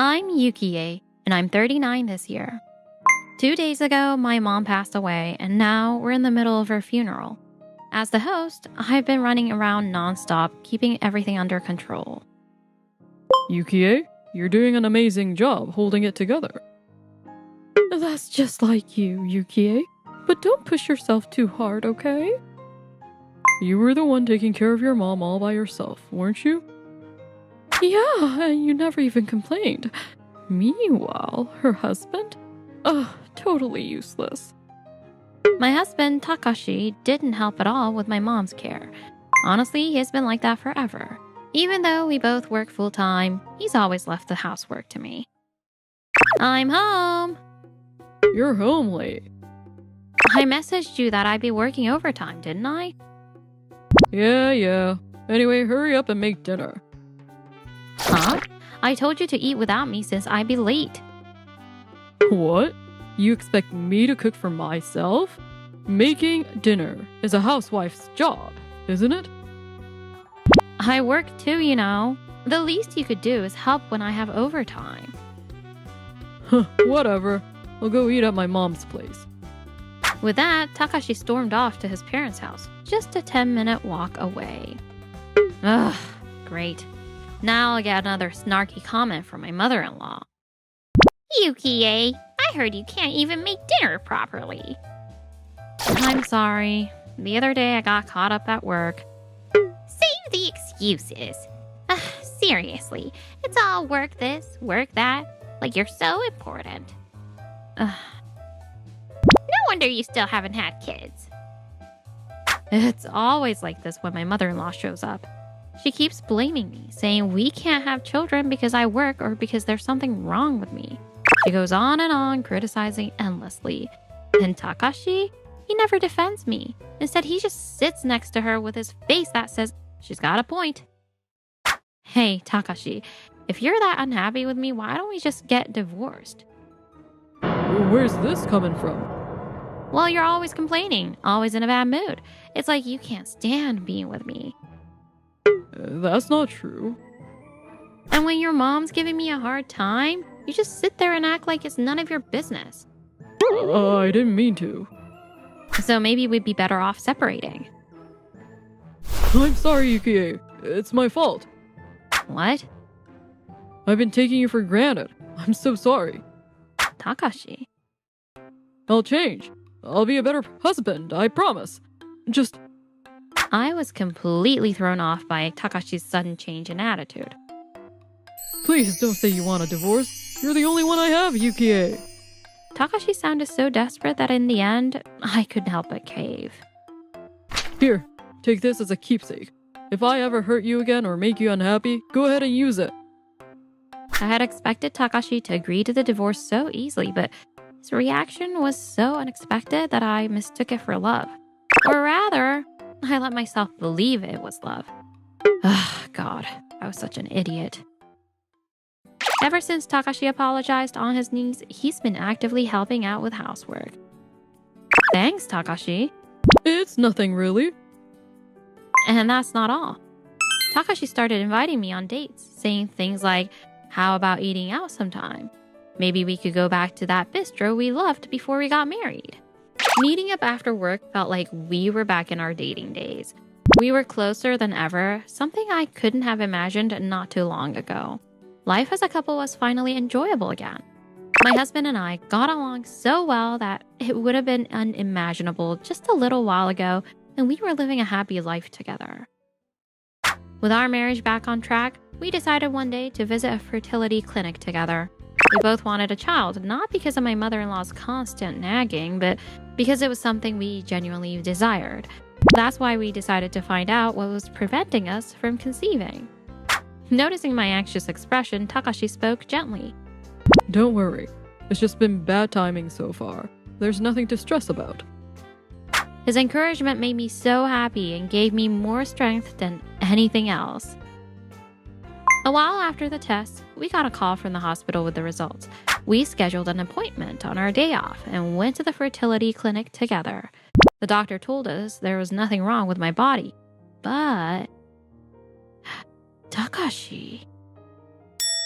I'm Yukie, and I'm 39 this year. 2 days ago, my mom passed away, and now we're in the middle of her funeral. As the host, I've been running around nonstop, keeping everything under control. Yukie, you're doing an amazing job holding it together. That's just like you, Yukie. But don't push yourself too hard, okay? You were the one taking care of your mom all by yourself, weren't you? Yeah, and you never even complained. Meanwhile, her husband? Ugh, totally useless. My husband, Takashi, didn't help at all with my mom's care. Honestly, he's been like that forever. Even though we both work full-time, he's always left the housework to me. I'm home! You're home late. I messaged you that I'd be working overtime, didn't I? Yeah. Anyway, hurry up and make dinner. Huh? I told you to eat without me since I'd be late. What? You expect me to cook for myself? Making dinner is a housewife's job, isn't it? I work too, you know. The least you could do is help when I have overtime. Whatever. I'll go eat at my mom's place. With that, Takashi stormed off to his parents' house, just a 10-minute walk away. Ugh, great. Now I'll get another snarky comment from my mother-in-law. Yukie, I heard you can't even make dinner properly. I'm sorry. The other day I got caught up at work. Save the excuses. Seriously, it's all work this, work that, like you're so important. No wonder you still haven't had kids. It's always like this when my mother-in-law shows up. She keeps blaming me, saying we can't have children because I work or because there's something wrong with me. She goes on and on, criticizing endlessly. And Takashi, he never defends me. Instead, he just sits next to her with his face that says, she's got a point. Hey, Takashi, if you're that unhappy with me, why don't we just get divorced? Where's this coming from? Well, you're always complaining, always in a bad mood. It's like you can't stand being with me. That's not true. And when your mom's giving me a hard time, you just sit there and act like it's none of your business. I didn't mean to. So maybe we'd be better off separating. I'm sorry, Yukie. It's my fault. What? I've been taking you for granted. I'm so sorry. Takashi. I'll change. I'll be a better husband, I promise. Just... I was completely thrown off by Takashi's sudden change in attitude. Please don't say you want a divorce. You're the only one I have, Yukie. Takashi sounded so desperate that in the end, I couldn't help but cave. Here, take this as a keepsake. If I ever hurt you again or make you unhappy, go ahead and use it. I had expected Takashi to agree to the divorce so easily, but his reaction was so unexpected that I mistook it for love. Or rather, I let myself believe it was love. God, I was such an idiot. Ever since Takashi apologized on his knees, he's been actively helping out with housework. Thanks, Takashi. It's nothing really. And that's not all. Takashi started inviting me on dates, saying things like, how about eating out sometime? Maybe we could go back to that bistro we loved before we got married. Meeting up after work felt like we were back in our dating days. We were closer than ever, something I couldn't have imagined not too long ago. Life as a couple was finally enjoyable again. My husband and I got along so well that it would have been unimaginable just a little while ago, and we were living a happy life together. With our marriage back on track, we decided one day to visit a fertility clinic together. We both wanted a child, not because of my mother-in-law's constant nagging, but because it was something we genuinely desired. That's why we decided to find out what was preventing us from conceiving. Noticing my anxious expression, Takashi spoke gently. Don't worry. It's just been bad timing so far. There's nothing to stress about. His encouragement made me so happy and gave me more strength than anything else. A while after the test, we got a call from the hospital with the results. We scheduled an appointment on our day off and went to the fertility clinic together. The doctor told us there was nothing wrong with my body, but... Takashi...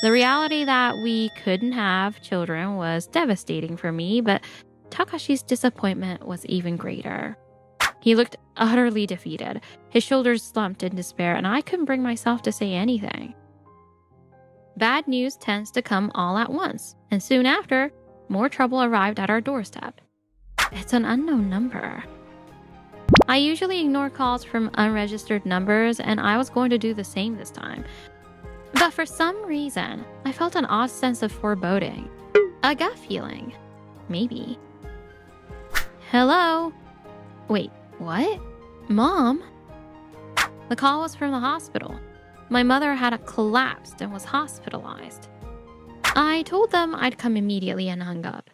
The reality that we couldn't have children was devastating for me, but Takashi's disappointment was even greater. He looked utterly defeated. His shoulders slumped in despair, and I couldn't bring myself to say anything. Bad news tends to come all at once, and soon after, more trouble arrived at our doorstep. It's an unknown number. I usually ignore calls from unregistered numbers, and I was going to do the same this time. But for some reason, I felt an odd sense of foreboding. A gut feeling. Maybe. Hello? Wait, what? Mom? The call was from the hospital. My mother had collapsed and was hospitalized. I told them I'd come immediately and hung up.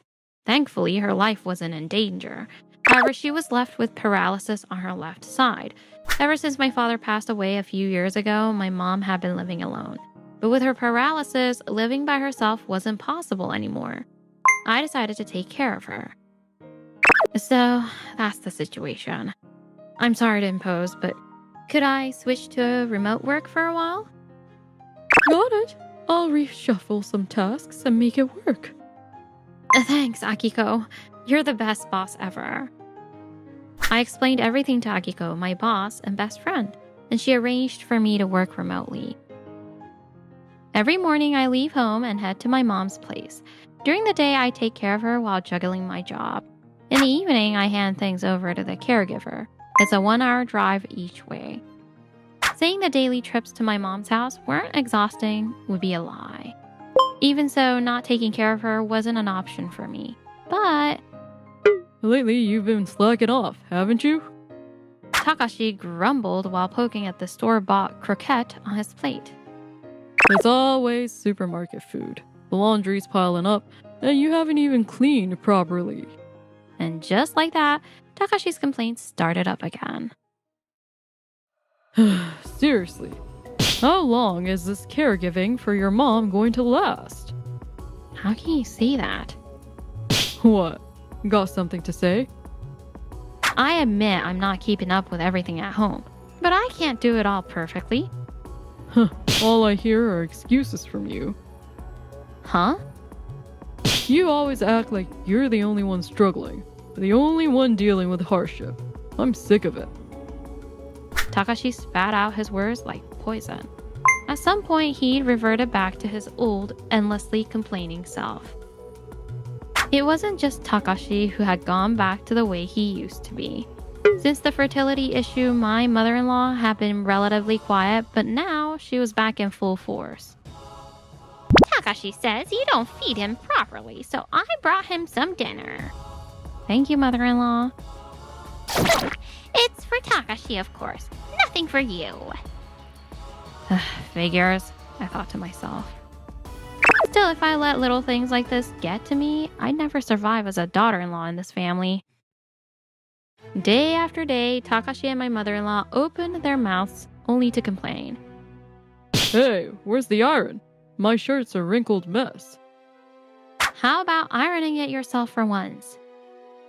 Thankfully, her life wasn't in danger. However, she was left with paralysis on her left side. Ever since my father passed away a few years ago, my mom had been living alone. But with her paralysis, living by herself wasn't possible anymore. I decided to take care of her. So, that's the situation. I'm sorry to impose, but could I switch to remote work for a while? Got it. I'll reshuffle some tasks and make it work. Thanks, Akiko. You're the best boss ever. I explained everything to Akiko, my boss and best friend, and she arranged for me to work remotely. Every morning, I leave home and head to my mom's place. During the day, I take care of her while juggling my job. In the evening, I hand things over to the caregiver. It's a 1-hour drive each way. Saying the daily trips to my mom's house weren't exhausting would be a lie. Even so, not taking care of her wasn't an option for me. But Lately, you've been slacking off, haven't you? Takashi grumbled while poking at the store-bought croquette on his plate. It's always supermarket food. The laundry's piling up, and you haven't even cleaned properly. And just like that, Takashi's complaints started up again. Seriously, how long is this caregiving for your mom going to last? How can you say that? What? Got something to say? I admit I'm not keeping up with everything at home, but I can't do it all perfectly. All I hear are excuses from you. Huh? You always act like you're the only one struggling, the only one dealing with hardship. I'm sick of it. Takashi spat out his words like poison. At some point, he reverted back to his old, endlessly complaining self. It wasn't just Takashi who had gone back to the way he used to be. Since the fertility issue, my mother-in-law had been relatively quiet, but now she was back in full force. Takashi says you don't feed him properly, so I brought him some dinner. Thank you, mother-in-law. It's for Takashi, of course. Nothing for you. Figures, I thought to myself. Still, if I let little things like this get to me, I'd never survive as a daughter-in-law in this family. Day after day, Takashi and my mother-in-law opened their mouths only to complain. Hey, where's the iron? My shirt's a wrinkled mess. How about ironing it yourself for once?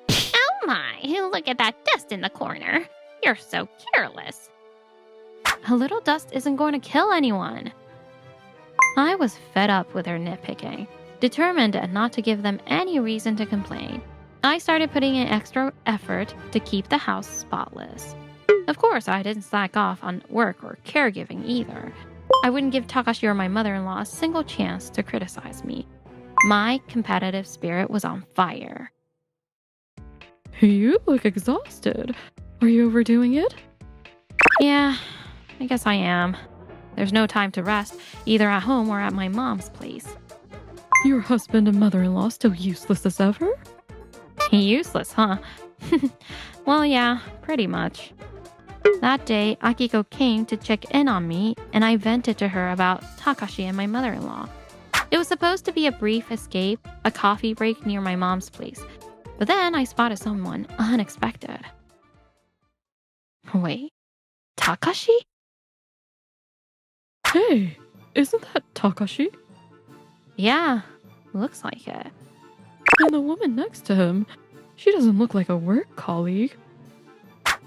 Oh my, look at that dust in the corner. You're so careless. A little dust isn't going to kill anyone. I was fed up with her nitpicking, determined not to give them any reason to complain. I started putting in extra effort to keep the house spotless. Of course, I didn't slack off on work or caregiving either. I wouldn't give Takashi or my mother-in-law a single chance to criticize me. My competitive spirit was on fire. You look exhausted. Are you overdoing it? Yeah, I guess I am. There's no time to rest, either at home or at my mom's place. Your husband and mother-in-law still useless as ever? Useless, huh? Well, yeah, pretty much. That day, Akiko came to check in on me, and I vented to her about Takashi and my mother-in-law. It was supposed to be a brief escape, a coffee break near my mom's place. But then I spotted someone unexpected. Wait, Takashi? Hey, isn't that Takashi? Yeah, looks like it. And the woman next to him, she doesn't look like a work colleague.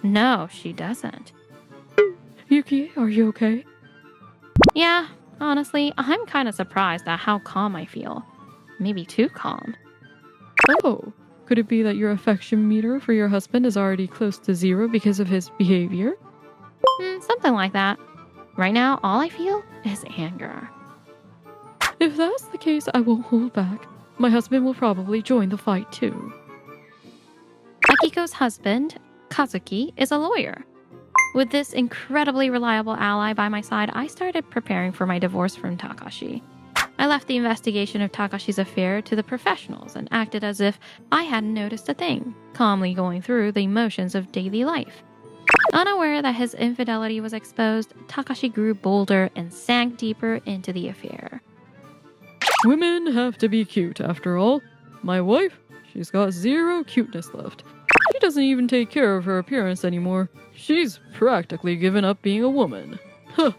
No, she doesn't. Yuki, are you okay? Yeah, Honestly, I'm kind of surprised at how calm I feel. Maybe too calm. Oh, could it be that your affection meter for your husband is already close to 0 because of his behavior? Something like that. Right now, all I feel is anger. If that's the case, I won't hold back. My husband will probably join the fight too. Akiko's husband, Kazuki, is a lawyer. With this incredibly reliable ally by my side, I started preparing for my divorce from Takashi. I left the investigation of Takashi's affair to the professionals and acted as if I hadn't noticed a thing, calmly going through the motions of daily life. Unaware that his infidelity was exposed, Takashi grew bolder and sank deeper into the affair. Women have to be cute, after all. My wife, she's got 0 cuteness left. She doesn't even take care of her appearance anymore. She's practically given up being a woman. Huh.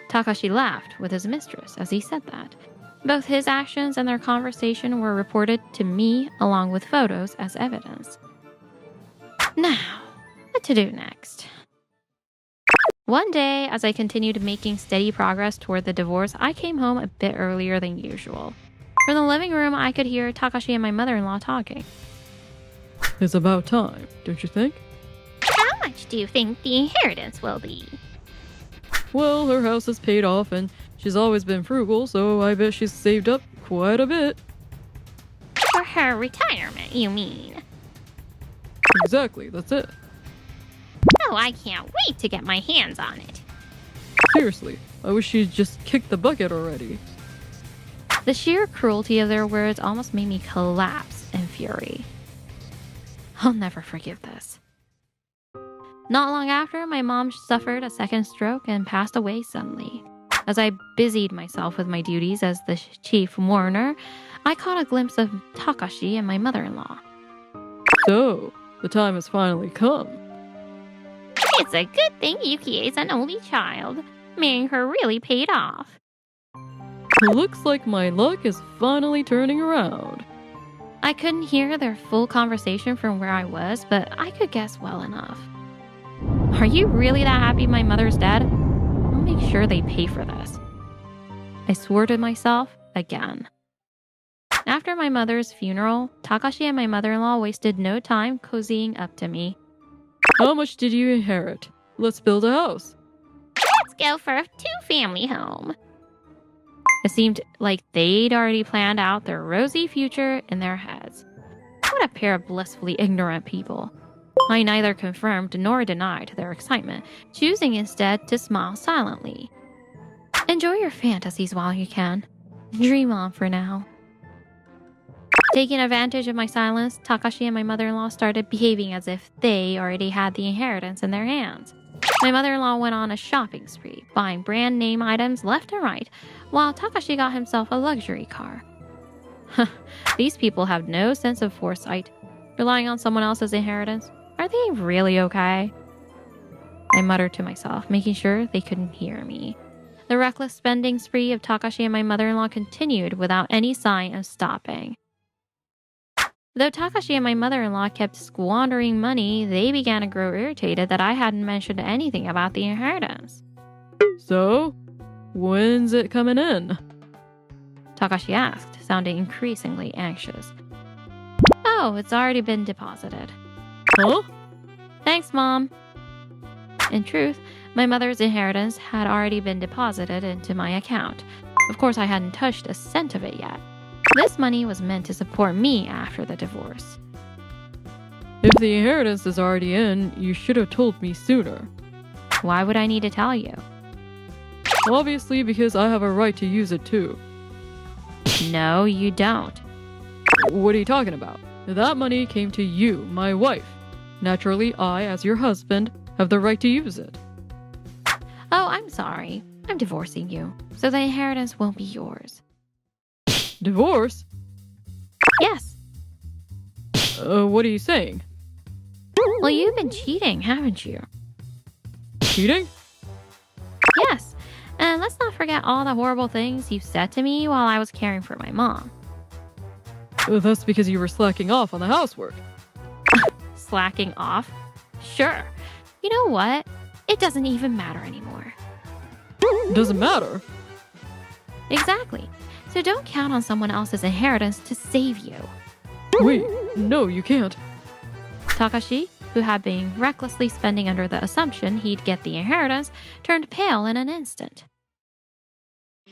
Takashi laughed with his mistress as he said that. Both his actions and their conversation were reported to me along with photos as evidence. Now, what to do next? One day, as I continued making steady progress toward the divorce, I came home a bit earlier than usual. From the living room, I could hear Takashi and my mother-in-law talking. It's about time, don't you think? How much do you think the inheritance will be? Well, her house is paid off and she's always been frugal, so I bet she's saved up quite a bit. For her retirement, you mean? Exactly, that's it. Oh, I can't wait to get my hands on it. Seriously, I wish she'd just kicked the bucket already. The sheer cruelty of their words almost made me collapse in fury. I'll never forgive this. Not long after, my mom suffered a second stroke and passed away suddenly. As I busied myself with my duties as the chief mourner, I caught a glimpse of Takashi and my mother-in-law. So, the time has finally come. It's a good thing Yukie is an only child. Marrying her really paid off. Looks like my luck is finally turning around. I couldn't hear their full conversation from where I was, but I could guess well enough. Are you really that happy my mother's dead? I'll make sure they pay for this. I swore to myself again. After my mother's funeral, Takashi and my mother-in-law wasted no time cozying up to me. How much did you inherit? Let's build a house. Let's go for a 2-family home. It seemed like they'd already planned out their rosy future in their heads. What a pair of blissfully ignorant people. I neither confirmed nor denied their excitement, choosing instead to smile silently. Enjoy your fantasies while you can. Dream on for now. Taking advantage of my silence, Takashi and my mother-in-law started behaving as if they already had the inheritance in their hands. My mother-in-law went on a shopping spree, buying brand name items left and right, while Takashi got himself a luxury car. These people have no sense of foresight, relying on someone else's inheritance. Are they really okay? I muttered to myself, making sure they couldn't hear me. The reckless spending spree of Takashi and my mother-in-law continued without any sign of stopping. Though Takashi and my mother-in-law kept squandering money, they began to grow irritated that I hadn't mentioned anything about the inheritance. So, when's it coming in? Takashi asked, sounding increasingly anxious. Oh, it's already been deposited. Huh? Thanks, Mom. In truth, my mother's inheritance had already been deposited into my account. Of course, I hadn't touched a cent of it yet. This money was meant to support me after the divorce. If the inheritance is already in, you should have told me sooner. Why would I need to tell you? Obviously, because I have a right to use it too. No, you don't. What are you talking about? That money came to you, my wife. Naturally, I, as your husband, have the right to use it. Oh, I'm sorry. I'm divorcing you, so the inheritance won't be yours. Divorce? Yes. What are you saying? Well, you've been cheating, haven't you? Cheating? Yes. And let's not forget all the horrible things you said to me while I was caring for my mom. That's because you were slacking off on the housework. Slacking off? Sure. You know what? It doesn't even matter anymore. Doesn't matter. Exactly. So don't count on someone else's inheritance to save you. Wait, no, you can't. Takashi, who had been recklessly spending under the assumption he'd get the inheritance, turned pale in an instant.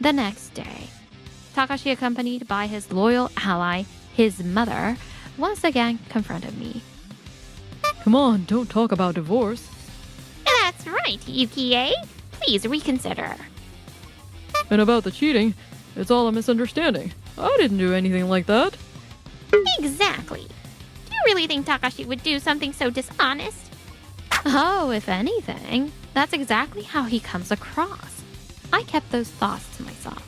The next day, Takashi, accompanied by his loyal ally, his mother, once again confronted me. Come on, don't talk about divorce. That's right, Yukie. Please reconsider. And about the cheating, it's all a misunderstanding. I didn't do anything like that. Exactly. Do you really think Takashi would do something so dishonest? Oh, if anything, that's exactly how he comes across. I kept those thoughts to myself.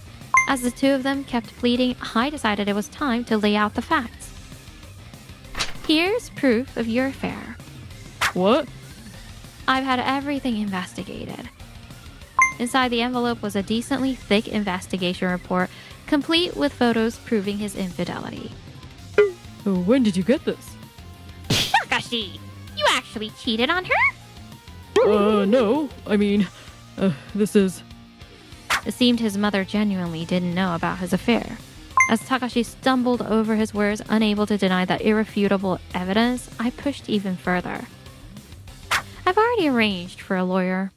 As the two of them kept pleading, I decided it was time to lay out the facts. Here's proof of your affair. What? I've had everything investigated. Inside the envelope was a decently thick investigation report, complete with photos proving his infidelity. When did you get this? Takashi, you actually cheated on her? No. I mean, this is... It seemed his mother genuinely didn't know about his affair. As Takashi stumbled over his words, unable to deny the irrefutable evidence, I pushed even further. I've already arranged for a lawyer.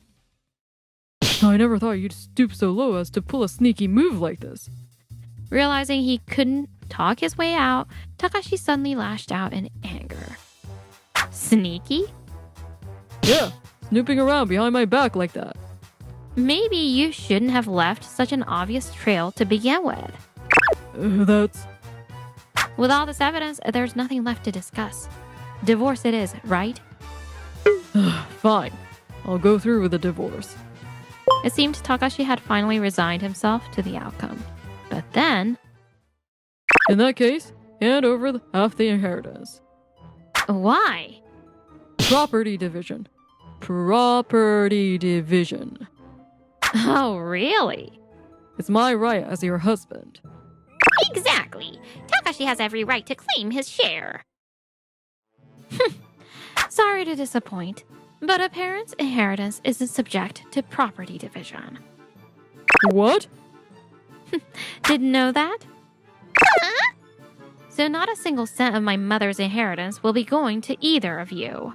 I never thought you'd stoop so low as to pull a sneaky move like this. Realizing he couldn't talk his way out, Takashi suddenly lashed out in anger. Sneaky? Yeah, snooping around behind my back like that. Maybe you shouldn't have left such an obvious trail to begin with. That's... With all this evidence, there's nothing left to discuss. Divorce it is, right? Fine. I'll go through with the divorce. It seemed Takashi had finally resigned himself to the outcome. But then... In that case, hand over half the inheritance. Why? Property division. Property division. Oh, really? It's my right as your husband. Exactly. Takashi has every right to claim his share. Sorry to disappoint, but a parent's inheritance isn't subject to property division. What? Didn't know that? Huh? So not a single cent of my mother's inheritance will be going to either of you.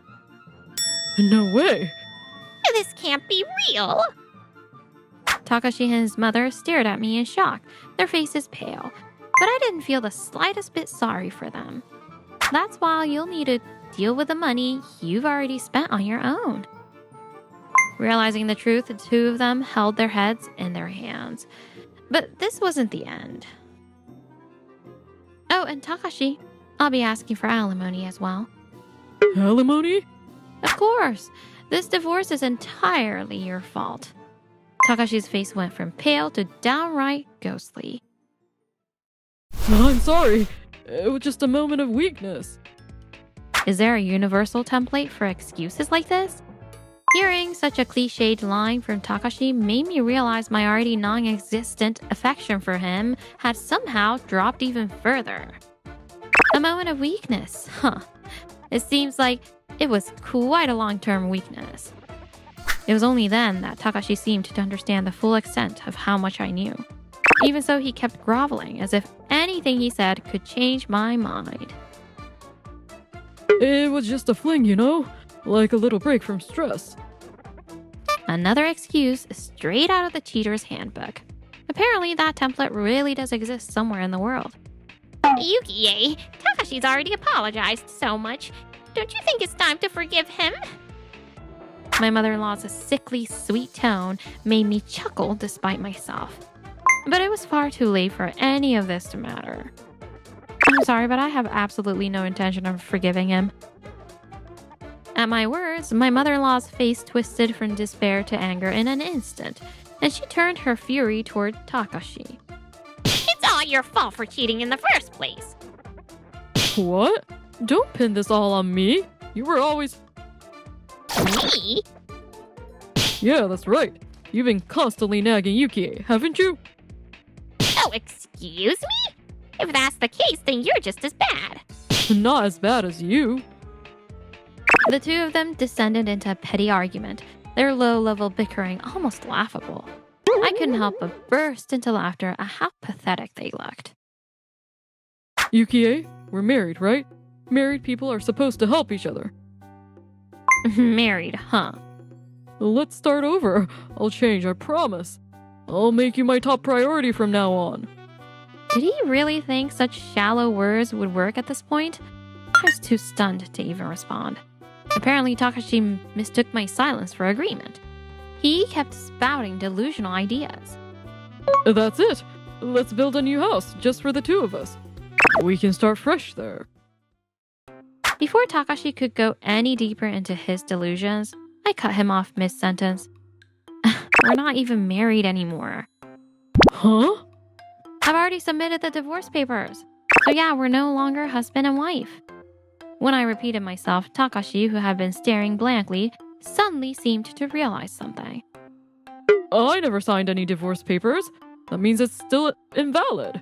No way. This can't be real. Takashi and his mother stared at me in shock, their faces pale, but I didn't feel the slightest bit sorry for them. That's why you'll need to deal with the money you've already spent on your own. Realizing the truth, the two of them held their heads in their hands. But this wasn't the end. Oh, and Takashi, I'll be asking for alimony as well. Alimony? Of course. This divorce is entirely your fault. Takashi's face went from pale to downright ghostly. I'm sorry. It was just a moment of weakness. Is there a universal template for excuses like this? Hearing such a cliched line from Takashi made me realize my already non-existent affection for him had somehow dropped even further. A moment of weakness, huh? It seems like it was quite a long-term weakness. It was only then that Takashi seemed to understand the full extent of how much I knew. Even so, he kept groveling as if anything he said could change my mind. It was just a fling, you know? Like a little break from stress. Another excuse straight out of the cheater's handbook. Apparently, that template really does exist somewhere in the world. Yukie, Takashi's already apologized so much. Don't you think it's time to forgive him? My mother-in-law's sickly, sweet tone made me chuckle despite myself. But it was far too late for any of this to matter. I'm sorry, but I have absolutely no intention of forgiving him. At my words, my mother-in-law's face twisted from despair to anger in an instant, and she turned her fury toward Takashi. It's all your fault for cheating in the first place. What? Don't pin this all on me. You were always... Me? Yeah, that's right. You've been constantly nagging Yukie, haven't you? Oh, excuse me? If that's the case, then you're just as bad. Not as bad as you. The two of them descended into a petty argument, their low-level bickering almost laughable. I couldn't help but burst into laughter at how pathetic they looked. Yukie, we're married, right? Married people are supposed to help each other. Married, huh? Let's start over. I'll change, I promise. I'll make you my top priority from now on. Did he really think such shallow words would work at this point? I was too stunned to even respond. Apparently, Takashi mistook my silence for agreement. He kept spouting delusional ideas. That's it. Let's build a new house just for the two of us. We can start fresh there. Before Takashi could go any deeper into his delusions, I cut him off mid-sentence. We're not even married anymore. Huh? I've already submitted the divorce papers. So yeah, we're no longer husband and wife. When I repeated myself, Takashi, who had been staring blankly, suddenly seemed to realize something. I never signed any divorce papers. That means it's still invalid.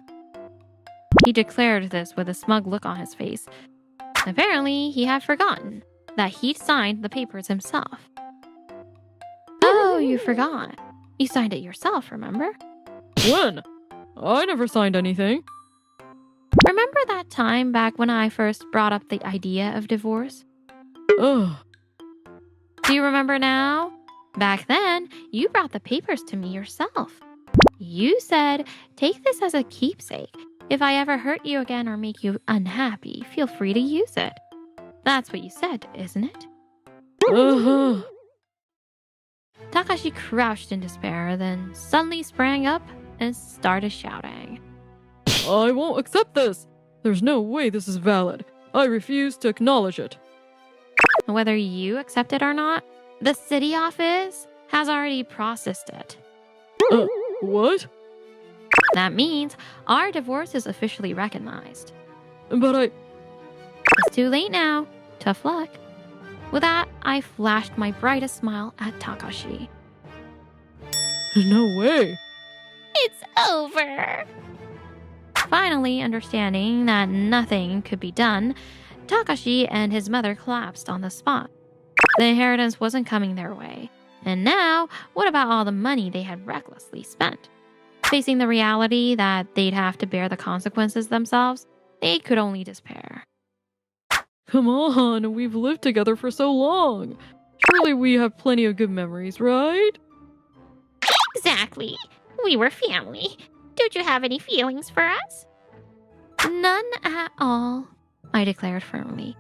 He declared this with a smug look on his face. Apparently, he had forgotten that he'd signed the papers himself. Oh, you forgot. You signed it yourself, remember? When? I never signed anything. Remember that time back when I first brought up the idea of divorce? Ugh. Do you remember now? Back then, you brought the papers to me yourself. You said, take this as a keepsake. If I ever hurt you again or make you unhappy, feel free to use it. That's what you said, isn't it? Uh-huh. Takashi crouched in despair, then suddenly sprang up and started shouting. I won't accept this. There's no way this is valid. I refuse to acknowledge it. Whether you accept it or not, the city office has already processed it. What? That means our divorce is officially recognized. But It's too late now. Tough luck. With that, I flashed my brightest smile at Takashi. No way. It's over. Finally, understanding that nothing could be done, Takashi and his mother collapsed on the spot. The inheritance wasn't coming their way. And now, what about all the money they had recklessly spent? Facing the reality that they'd have to bear the consequences themselves, they could only despair. Come on, we've lived together for so long. Surely we have plenty of good memories, right? Exactly. We were family. Don't you have any feelings for us? None at all, I declared firmly.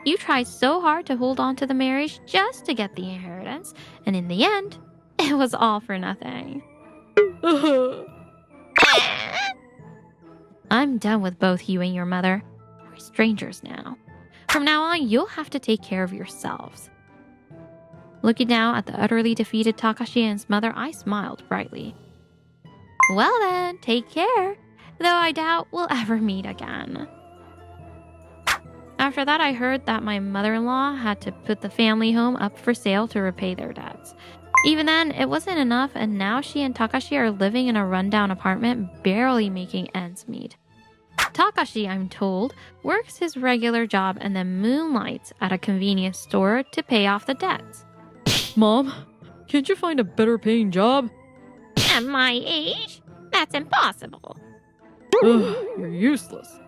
You tried so hard to hold on to the marriage just to get the inheritance, and in the end, it was all for nothing. I'm done with both you and your mother. We're strangers now. From now on, you'll have to take care of yourselves. Looking down at the utterly defeated Takashi and his mother, I smiled brightly. Well then, take care, though I doubt we'll ever meet again. After that, I heard that my mother-in-law had to put the family home up for sale to repay their debts. Even then, it wasn't enough, and now she and Takashi are living in a rundown apartment, barely making ends meet. Takashi, I'm told, works his regular job and then moonlights at a convenience store to pay off the debts. Mom, can't you find a better paying job? At my age? That's impossible. Ugh, you're useless.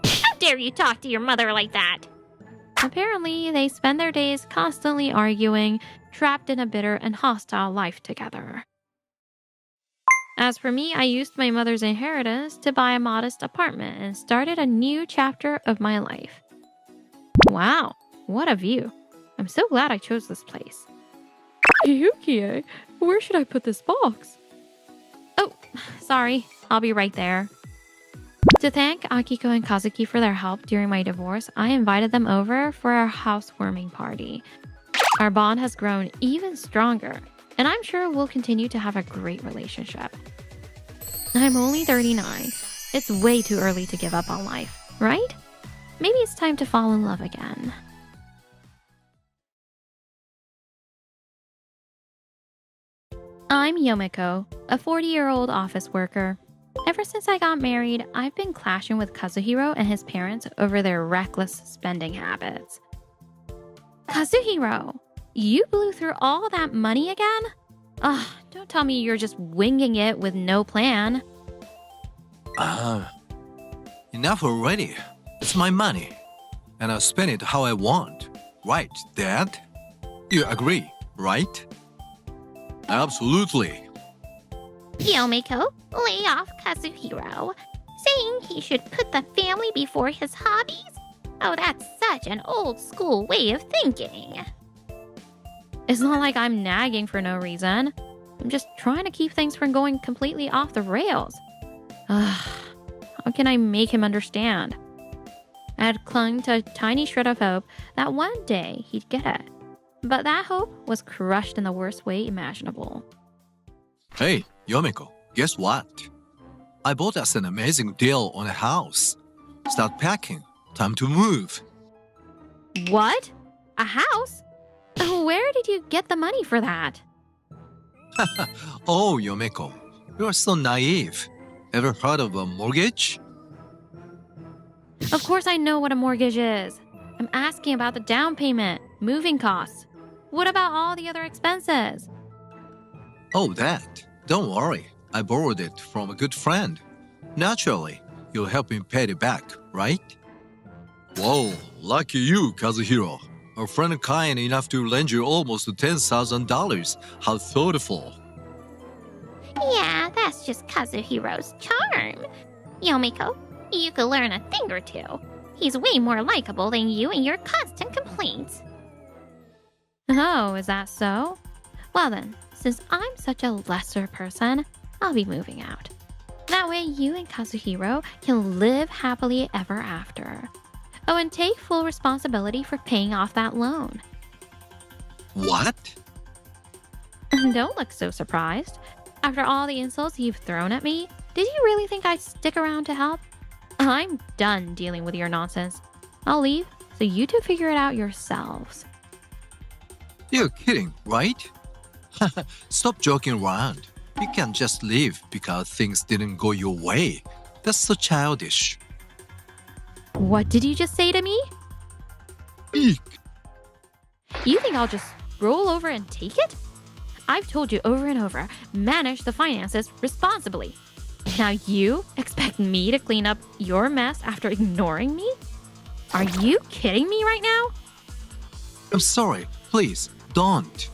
How dare you talk to your mother like that? Apparently, they spend their days constantly arguing, trapped in a bitter and hostile life together. As for me, I used my mother's inheritance to buy a modest apartment and started a new chapter of my life. Wow, what a view. I'm so glad I chose this place. Yukie, where should I put this box? Oh, sorry, I'll be right there. To thank Akiko and Kazuki for their help during my divorce, I invited them over for our housewarming party. Our bond has grown even stronger, and I'm sure we'll continue to have a great relationship. I'm only 39. It's way too early to give up on life, right? Maybe it's time to fall in love again. I'm Yomeko, a 40-year-old office worker. Ever since I got married, I've been clashing with Kazuhiro and his parents over their reckless spending habits. Kazuhiro, you blew through all that money again? Ugh, don't tell me you're just winging it with no plan. Enough already. It's my money, and I'll spend it how I want. Right, Dad? You agree, right? Absolutely. Yomeko, lay off Kazuhiro. Saying he should put the family before his hobbies? Oh, that's such an old school way of thinking. It's not like I'm nagging for no reason. I'm just trying to keep things from going completely off the rails. Ugh, how can I make him understand? I had clung to a tiny shred of hope that one day he'd get it. But that hope was crushed in the worst way imaginable. Hey, Yomeko, guess what? I bought us an amazing deal on a house. Start packing. Time to move. What? A house? Where did you get the money for that? Oh, Yomeko, you are so naive. Ever heard of a mortgage? Of course I know what a mortgage is. I'm asking about the down payment, moving costs. What about all the other expenses? Oh, that. Don't worry. I borrowed it from a good friend. Naturally, you'll help me pay it back, right? Whoa, lucky you, Kazuhiro. A friend kind enough to lend you almost $10,000. How thoughtful. Yeah, that's just Kazuhiro's charm. Yomeko, you could learn a thing or two. He's way more likable than you and your constant complaints. Oh, is that so? Well then, since I'm such a lesser person, I'll be moving out. That way you and Kazuhiro can live happily ever after. Oh, and take full responsibility for paying off that loan. What? Don't look so surprised. After all the insults you've thrown at me, did you really think I'd stick around to help? I'm done dealing with your nonsense. I'll leave, so you two figure it out yourselves. You're kidding, right? Stop joking around. You can't just leave because things didn't go your way. That's so childish. What did you just say to me? Eek! You think I'll just roll over and take it? I've told you over and over, manage the finances responsibly. Now you expect me to clean up your mess after ignoring me? Are you kidding me right now? I'm sorry. Please, don't.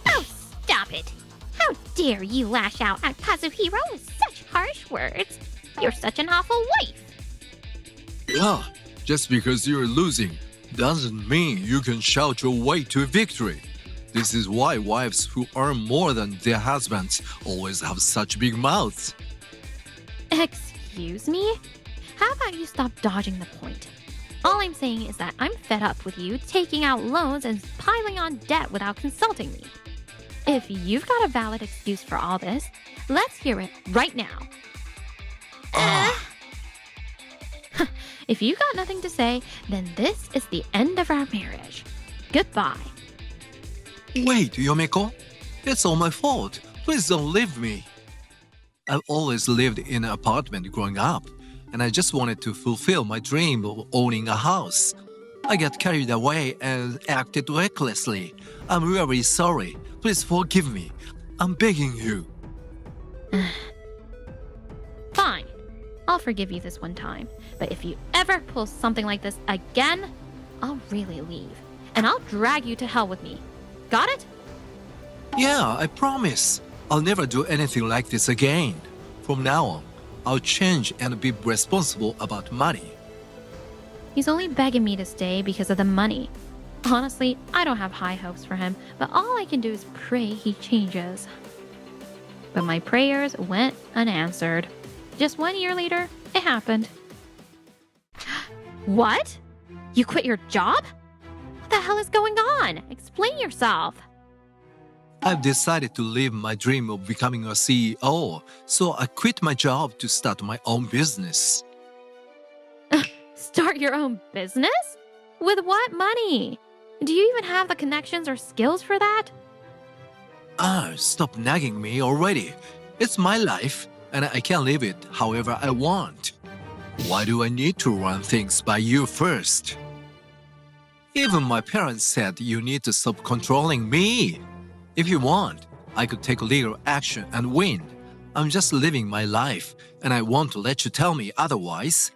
Oh, stop it. How dare you lash out at Kazuhiro with such harsh words? You're such an awful wife. Yeah, just because you're losing doesn't mean you can shout your way to victory. This is why wives who earn more than their husbands always have such big mouths. Excuse me? How about you stop dodging the point? All I'm saying is that I'm fed up with you taking out loans and piling on debt without consulting me. If you've got a valid excuse for all this, let's hear it right now. If you got nothing to say, then this is the end of our marriage. Goodbye. Wait, Yomeko. It's all my fault. Please don't leave me. I've always lived in an apartment growing up, and I just wanted to fulfill my dream of owning a house. I got carried away and acted recklessly. I'm really sorry. Please forgive me. I'm begging you. Fine. I'll forgive you this one time. But if you ever pull something like this again, I'll really leave. And I'll drag you to hell with me. Got it? Yeah, I promise. I'll never do anything like this again. From now on, I'll change and be responsible about money. He's only begging me to stay because of the money. Honestly, I don't have high hopes for him, but all I can do is pray he changes. But my prayers went unanswered. Just 1 year later, it happened. What? You quit your job? What the hell is going on? Explain yourself. I've decided to live my dream of becoming a CEO, so I quit my job to start my own business. Start your own business? With what money? Do you even have the connections or skills for that? Stop nagging me already. It's my life, and I can live it however I want. Why do I need to run things by you first? Even my parents said you need to stop controlling me. If you want, I could take legal action and win. I'm just living my life, and I want to let you tell me otherwise.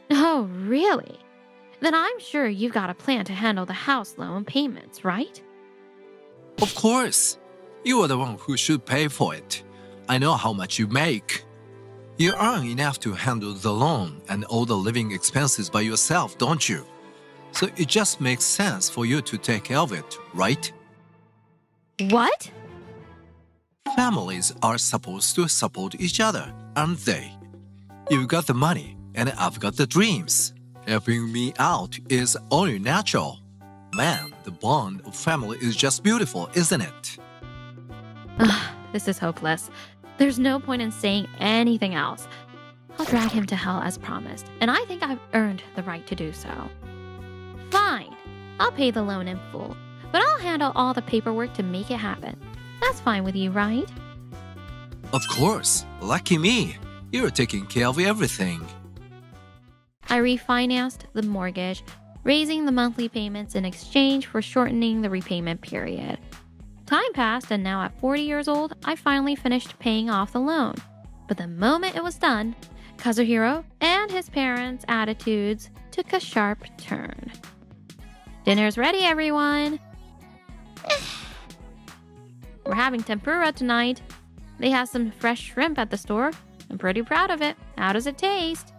Oh, really? Then I'm sure you've got a plan to handle the house loan payments, right? Of course. You are the one who should pay for it. I know how much you make. You earn enough to handle the loan and all the living expenses by yourself, don't you? So it just makes sense for you to take care of it, right? What? Families are supposed to support each other, aren't they? You've got the money, and I've got the dreams. Helping me out is only natural. Man, the bond of family is just beautiful, isn't it? This is hopeless. There's no point in saying anything else. I'll drag him to hell as promised, and I think I've earned the right to do so. Fine, I'll pay the loan in full, but I'll handle all the paperwork to make it happen. That's fine with you, right? Of course. Lucky me. You're taking care of everything. I refinanced the mortgage, raising the monthly payments in exchange for shortening the repayment period. Time passed, and now at 40 years old, I finally finished paying off the loan. But the moment it was done, Kazuhiro and his parents' attitudes took a sharp turn. Dinner's ready, everyone! We're having tempura tonight. They have some fresh shrimp at the store. I'm pretty proud of it. How does it taste?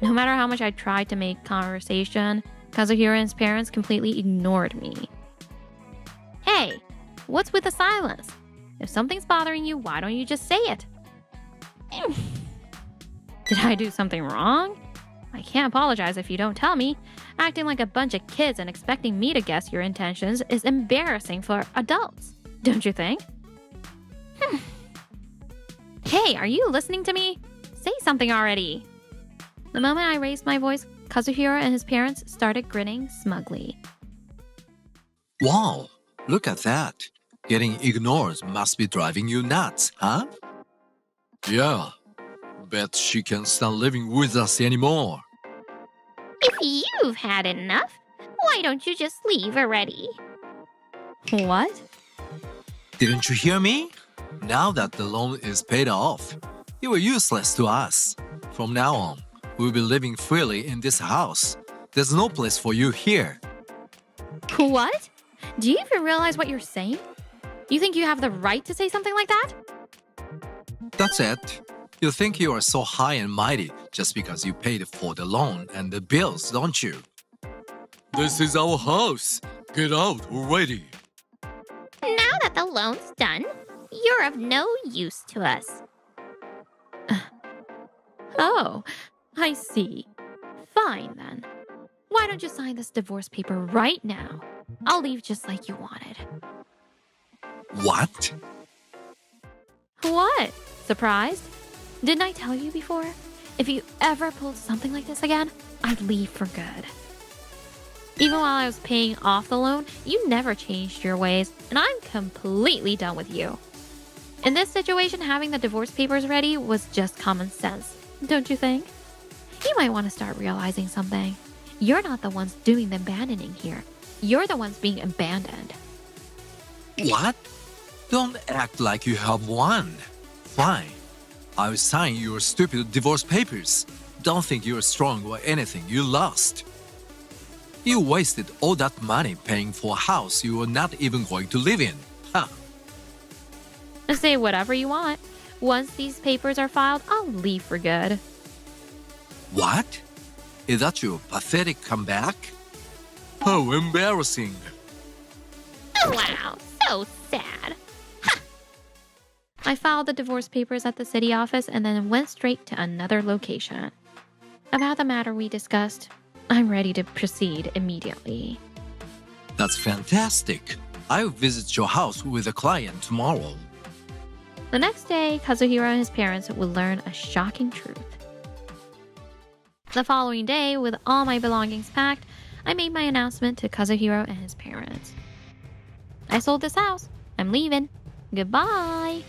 No matter how much I tried to make conversation, Kazuhiro and his parents completely ignored me. Hey, what's with the silence? If something's bothering you, why don't you just say it? Did I do something wrong? I can't apologize if you don't tell me. Acting like a bunch of kids and expecting me to guess your intentions is embarrassing for adults, don't you think? Hey, are you listening to me? Say something already. The moment I raised my voice, Kazuhiro and his parents started grinning smugly. Wow, look at that. Getting ignored must be driving you nuts, huh? Yeah, bet she can't stand living with us anymore. If you've had enough, why don't you just leave already? What? Didn't you hear me? Now that the loan is paid off, you were useless to us. From now on, we'll be living freely in this house. There's no place for you here. What? Do you even realize what you're saying? You think you have the right to say something like that? That's it. You think you are so high and mighty just because you paid for the loan and the bills, don't you? This is our house. Get out already. Now that the loan's done, you're of no use to us. Oh, I see. Fine then. Why don't you sign this divorce paper right now? I'll leave just like you wanted. What? What? Surprised? Didn't I tell you before? If you ever pulled something like this again, I'd leave for good. Even while I was paying off the loan, you never changed your ways, and I'm completely done with you. In this situation, having the divorce papers ready was just common sense, don't you think? You might want to start realizing something. You're not the ones doing the abandoning here. You're the ones being abandoned. What? Don't act like you have won. Fine. I'll sign your stupid divorce papers. Don't think you're strong or anything. You lost. You wasted all that money paying for a house you were not even going to live in. Huh. Say whatever you want. Once these papers are filed, I'll leave for good. What? Is that your pathetic comeback? How embarrassing. Wow, so sad. I filed the divorce papers at the city office and then went straight to another location. About the matter we discussed, I'm ready to proceed immediately. That's fantastic. I'll visit your house with a client tomorrow. The next day, Kazuhiro and his parents would learn a shocking truth. The following day, with all my belongings packed, I made my announcement to Kazuhiro and his parents. I sold this house. I'm leaving. Goodbye.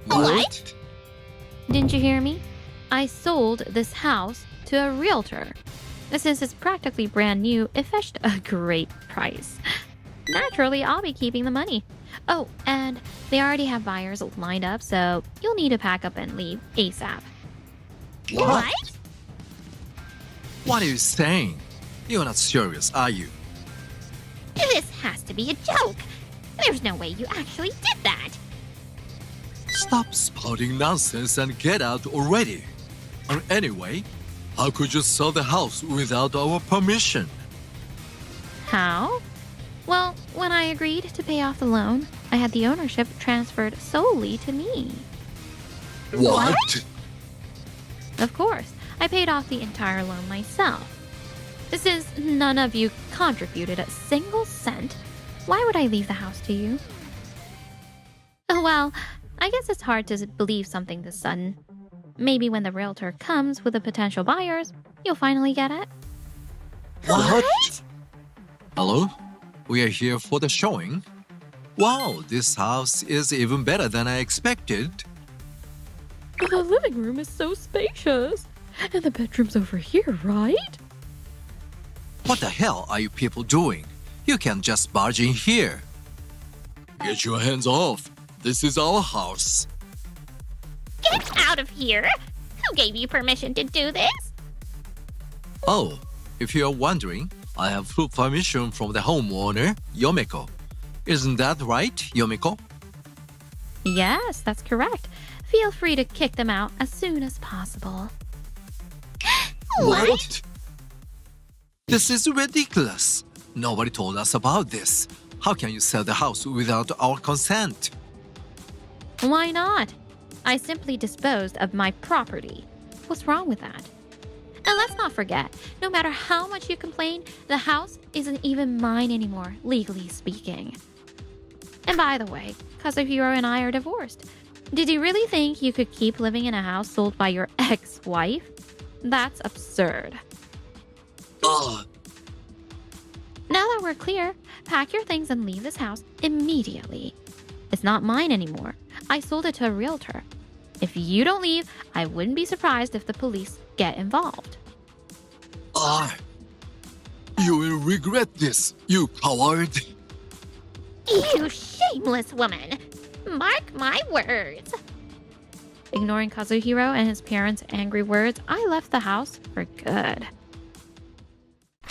What? Didn't you hear me? I sold this house to a realtor. Since it's practically brand new, it fetched a great price. Naturally, I'll be keeping the money. Oh, and they already have buyers lined up, so you'll need to pack up and leave ASAP. What? What are you saying? You're not serious, are you? This has to be a joke. There's no way you actually did that. Stop spouting nonsense and get out already. And anyway, how could you sell the house without our permission? How? Well, when I agreed to pay off the loan, I had the ownership transferred solely to me. What? Of course, I paid off the entire loan myself. Since none of you contributed a single cent, why would I leave the house to you? Oh, well, I guess it's hard to believe something this sudden. Maybe when the realtor comes with the potential buyers, you'll finally get it. What? Hello? We are here for the showing. Wow, this house is even better than I expected. The living room is so spacious. And the bedroom's over here, right? What the hell are you people doing? You can't just barge in here. Get your hands off. This is our house. Get out of here. Who gave you permission to do this? Oh, if you're wondering, I have full permission from the homeowner, Yomeko. Isn't that right, Yomeko? Yes, that's correct. Feel free to kick them out as soon as possible. What? This is ridiculous. Nobody told us about this. How can you sell the house without our consent? Why not? I simply disposed of my property. What's wrong with that? And let's not forget, no matter how much you complain, the house isn't even mine anymore, legally speaking. And by the way, Kazuhiro and I are divorced. Did you really think you could keep living in a house sold by your ex-wife? That's absurd. Ugh. Now that we're clear, pack your things and leave this house immediately. It's not mine anymore. I sold it to a realtor. If you don't leave, I wouldn't be surprised if the police get involved. You will regret this, you coward. You shameless woman. Mark my words. Ignoring Kazuhiro and his parents' angry words, I left the house for good.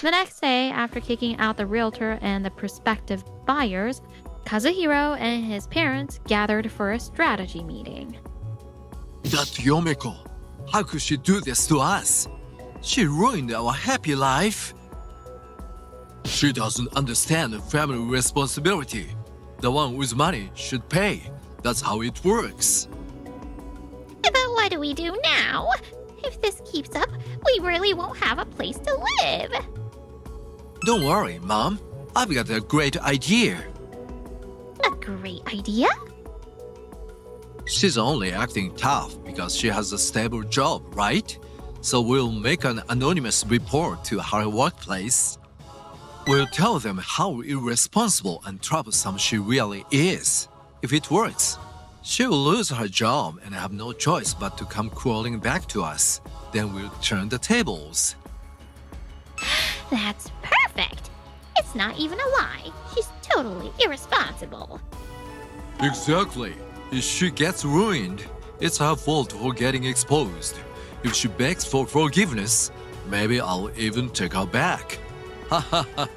The next day, after kicking out the realtor and the prospective buyers, Kazuhiro and his parents gathered for a strategy meeting. That Yomeko, how could she do this to us? She ruined our happy life. She doesn't understand family responsibility. The one with money should pay. That's how it works. But what do we do now? If this keeps up, we really won't have a place to live. Don't worry, Mom. I've got a great idea. A great idea? She's only acting tough because she has a stable job, right? So we'll make an anonymous report to her workplace. We'll tell them how irresponsible and troublesome she really is. If it works, she will lose her job and have no choice but to come crawling back to us. Then we'll turn the tables. That's perfect. It's not even a lie. She's totally irresponsible. Exactly. If she gets ruined, it's her fault for getting exposed. If she begs for forgiveness, maybe I'll even take her back. Ha ha ha.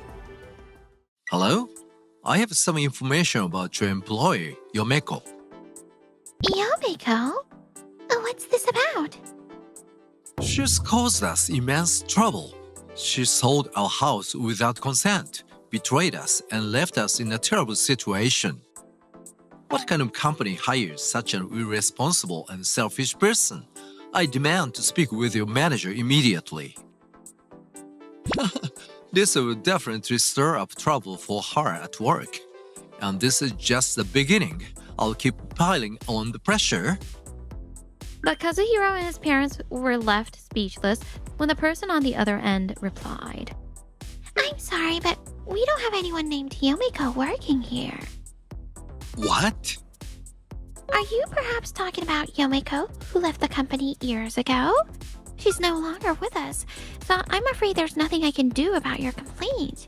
Hello? I have some information about your employee, Yomeko. Yomeko? What's this about? She's caused us immense trouble. She sold our house without consent, betrayed us, and left us in a terrible situation. What kind of company hires such an irresponsible and selfish person? I demand to speak with your manager immediately. This will definitely stir up trouble for her at work. And this is just the beginning. I'll keep piling on the pressure. But Kazuhiro and his parents were left speechless when the person on the other end replied. I'm sorry, but we don't have anyone named Yomeko working here. What? Are you perhaps talking about Yomeko, who left the company years ago? She's no longer with us, so I'm afraid there's nothing I can do about your complaint.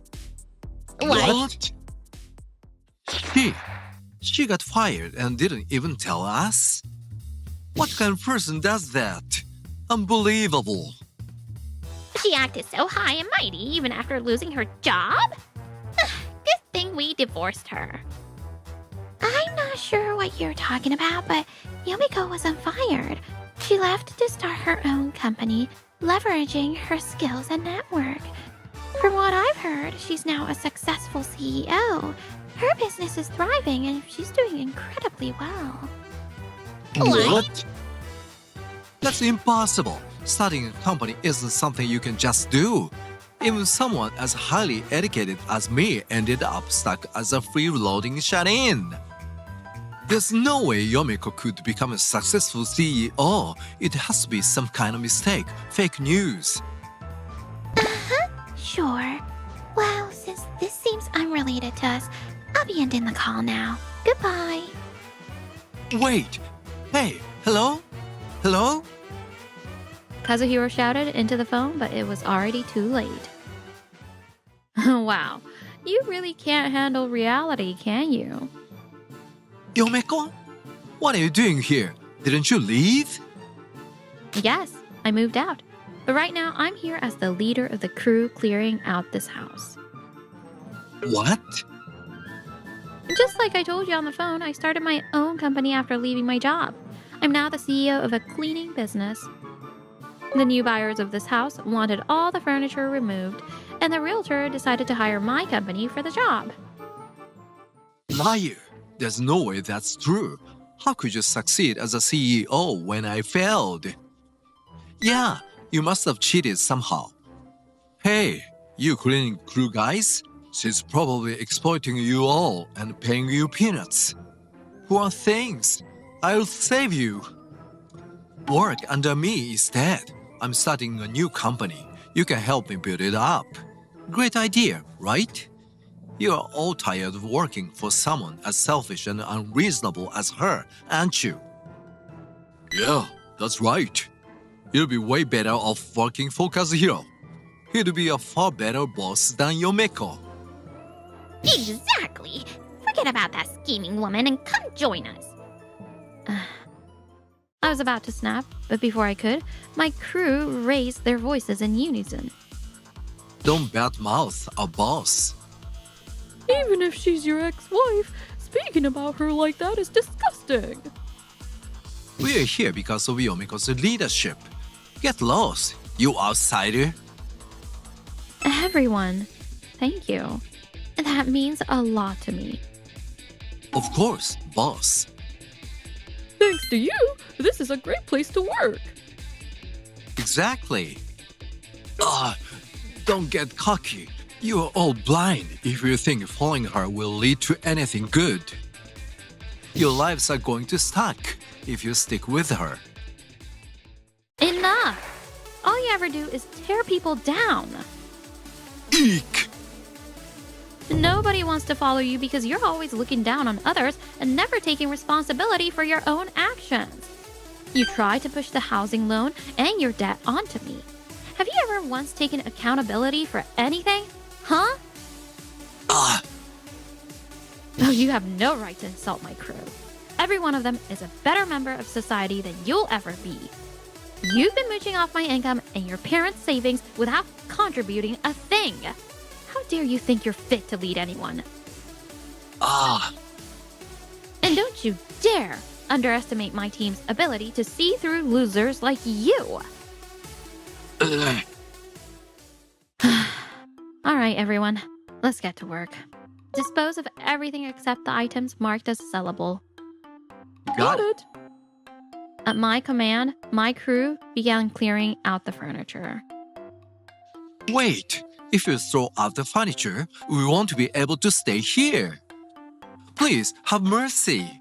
What? She got fired and didn't even tell us? What kind of person does that? Unbelievable. She acted so high and mighty even after losing her job? Good thing we divorced her. I'm not sure what you're talking about, but Yomeko wasn't fired. She left to start her own company, leveraging her skills and network. From what I've heard, she's now a successful CEO. Her business is thriving and she's doing incredibly well. What? That's impossible. Starting a company isn't something you can just do. Even someone as highly educated as me ended up stuck as a freeloading shut-in. There's no way Yomeko could become a successful CEO. It has to be some kind of mistake, fake news. Sure. Well, since this seems unrelated to us, I'll be ending the call now. Goodbye. Wait. Hey, hello? Hello? Kazuhiro shouted into the phone, but it was already too late. Wow, you really can't handle reality, can you? Yomeko? What are you doing here? Didn't you leave? Yes, I moved out. But right now, I'm here as the leader of the crew clearing out this house. What? Just like I told you on the phone, I started my own company after leaving my job. I'm now the CEO of a cleaning business. The new buyers of this house wanted all the furniture removed, and the realtor decided to hire my company for the job. Liar! There's no way that's true. How could you succeed as a CEO when I failed? Yeah, you must have cheated somehow. Hey, you cleaning crew guys? She's probably exploiting you all and paying you peanuts. Poor things. I'll save you. Work under me instead. I'm starting a new company. You can help me build it up. Great idea, right? You are all tired of working for someone as selfish and unreasonable as her, aren't you? Yeah, that's right. You'll be way better off working for Kazuhiro. He'd be a far better boss than Yomeko. Exactly. Forget about that scheming woman and come join us. I was about to snap, but before I could, my crew raised their voices in unison. Don't badmouth a boss. Even if she's your ex-wife, speaking about her like that is disgusting. We're here because of Yomeko's leadership. Get lost, you outsider. Everyone, thank you. That means a lot to me. Of course, boss. Thanks to you, this is a great place to work. Exactly. Don't get cocky. You are all blind if you think following her will lead to anything good. Your lives are going to suck if you stick with her. Enough! All you ever do is tear people down. Eek! Nobody wants to follow you because you're always looking down on others and never taking responsibility for your own actions. You try to push the housing loan and your debt onto me. Have you ever once taken accountability for anything? Huh? Ah! Oh, you have no right to insult my crew. Every one of them is a better member of society than you'll ever be. You've been mooching off my income and your parents' savings without contributing a thing. How dare you think you're fit to lead anyone? Ah! And don't you dare underestimate my team's ability to see through losers like you. Ugh. All right, everyone, let's get to work. Dispose of everything except the items marked as sellable. Got it. At my command, my crew began clearing out the furniture. Wait, if you throw out the furniture, we won't be able to stay here. Please, have mercy.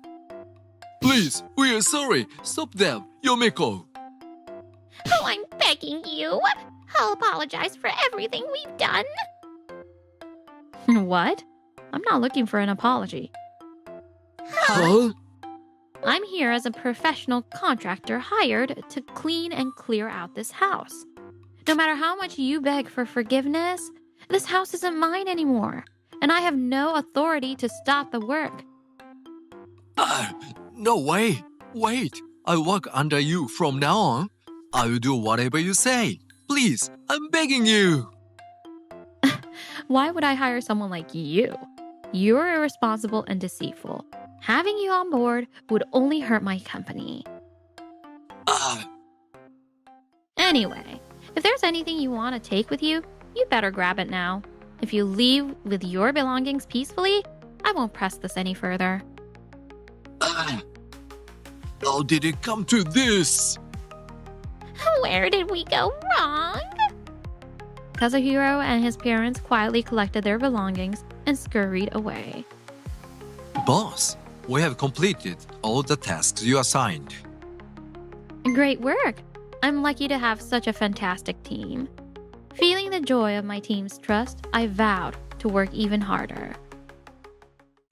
Please, we are sorry. Stop them, Yomeko. Oh, I'm begging you. I'll apologize for everything we've done. What? I'm not looking for an apology. Huh? I'm here as a professional contractor hired to clean and clear out this house. No matter how much you beg for forgiveness, this house isn't mine anymore. and I have no authority to stop the work. No way. Wait, I work under you from now on. I will do whatever you say. Please, I'm begging you. Why would I hire someone like you? You're irresponsible and deceitful. Having you on board would only hurt my company. Anyway, if there's anything you want to take with you, you better grab it now. If you leave with your belongings peacefully, I won't press this any further. How did it come to this? Where did we go wrong? Kazuhiro and his parents quietly collected their belongings and scurried away. Boss, we have completed all the tasks you assigned. Great work! I'm lucky to have such a fantastic team. Feeling the joy of my team's trust, I vowed to work even harder.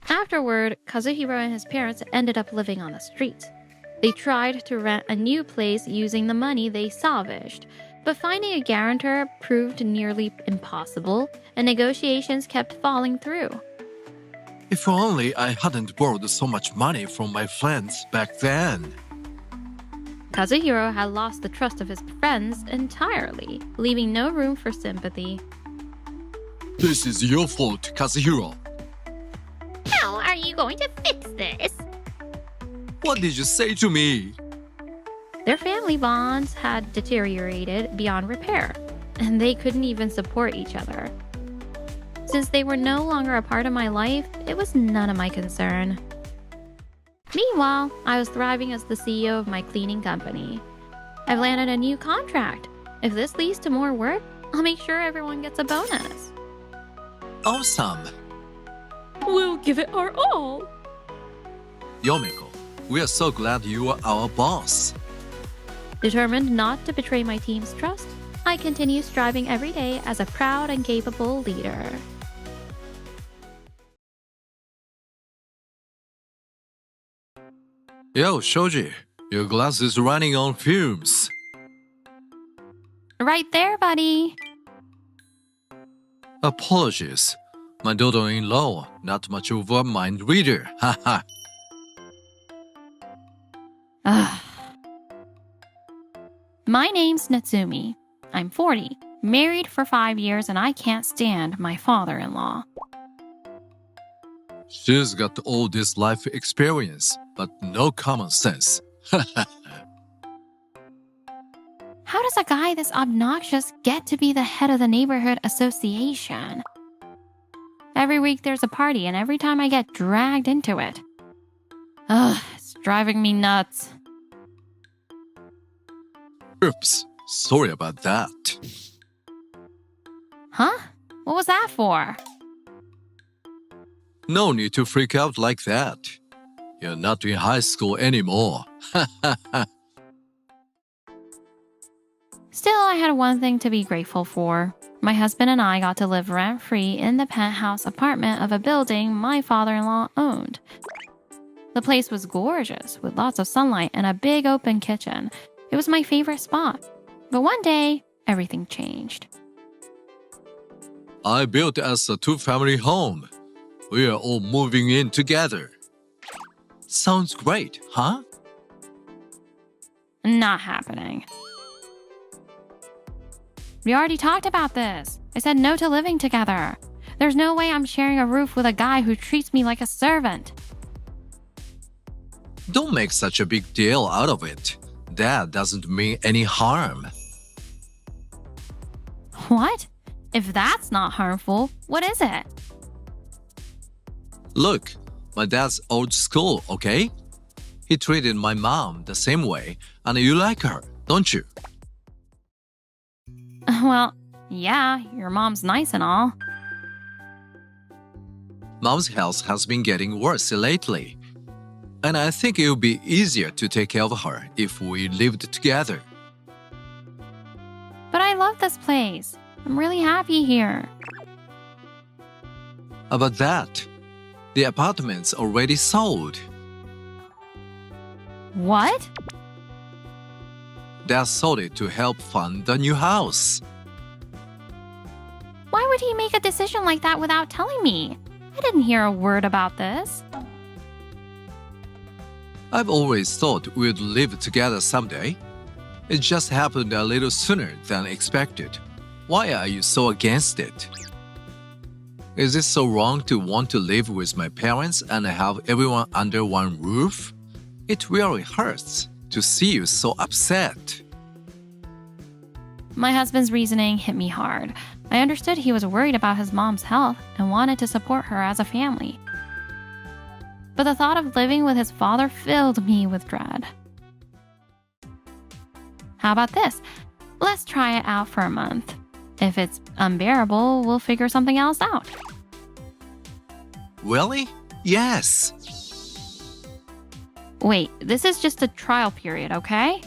Afterward, Kazuhiro and his parents ended up living on the streets. They tried to rent a new place using the money they salvaged, but finding a guarantor proved nearly impossible, and negotiations kept falling through. If only I hadn't borrowed so much money from my friends back then. Kazuhiro had lost the trust of his friends entirely, leaving no room for sympathy. This is your fault, Kazuhiro. How are you going to fix this? What did you say to me? Their family bonds had deteriorated beyond repair, and they couldn't even support each other. Since they were no longer a part of my life, it was none of my concern. Meanwhile, I was thriving as the CEO of my cleaning company. I've landed a new contract. If this leads to more work, I'll make sure everyone gets a bonus. Awesome. We'll give it our all. Yomeko, we are so glad you are our boss. Determined not to betray my team's trust, I continue striving every day as a proud and capable leader. Yo, Shoji, your glass is running on fumes. Right there, buddy. Apologies. My daughter-in-law, not much of a mind reader. Haha. Ugh. My name's Natsumi. I'm 40, married for 5 years, and I can't stand my father-in-law. She's got all this life experience, but no common sense. How does a guy this obnoxious get to be the head of the neighborhood association? Every week there's a party, and every time I get dragged into it. Ugh, it's driving me nuts. Oops, sorry about that. Huh? What was that for? No need to freak out like that. You're not in high school anymore. Still, I had one thing to be grateful for. My husband and I got to live rent-free in the penthouse apartment of a building my father-in-law owned. The place was gorgeous, with lots of sunlight and a big open kitchen. It was my favorite spot. But one day, everything changed. I built us a two-family home. We are all moving in together. Sounds great, huh? Not happening. We already talked about this. I said no to living together. There's no way I'm sharing a roof with a guy who treats me like a servant. Don't make such a big deal out of it. That doesn't mean any harm. What? If that's not harmful, what is it? Look, my dad's old school, okay? He treated my mom the same way, and you like her, don't you? Well, yeah, your mom's nice and all. Mom's health has been getting worse lately. And I think it would be easier to take care of her if we lived together. But I love this place. I'm really happy here. About that, the apartment's already sold. What? Dad sold it to help fund the new house. Why would he you make a decision like that without telling me? I didn't hear a word about this. I've always thought we'd live together someday. It just happened a little sooner than expected. Why are you so against it? Is it so wrong to want to live with my parents and have everyone under one roof? It really hurts to see you so upset. My husband's reasoning hit me hard. I understood he was worried about his mom's health and wanted to support her as a family. But the thought of living with his father filled me with dread. How about this? Let's try it out for a month. If it's unbearable, we'll figure something else out. Really? Yes. Wait, this is just a trial period, okay?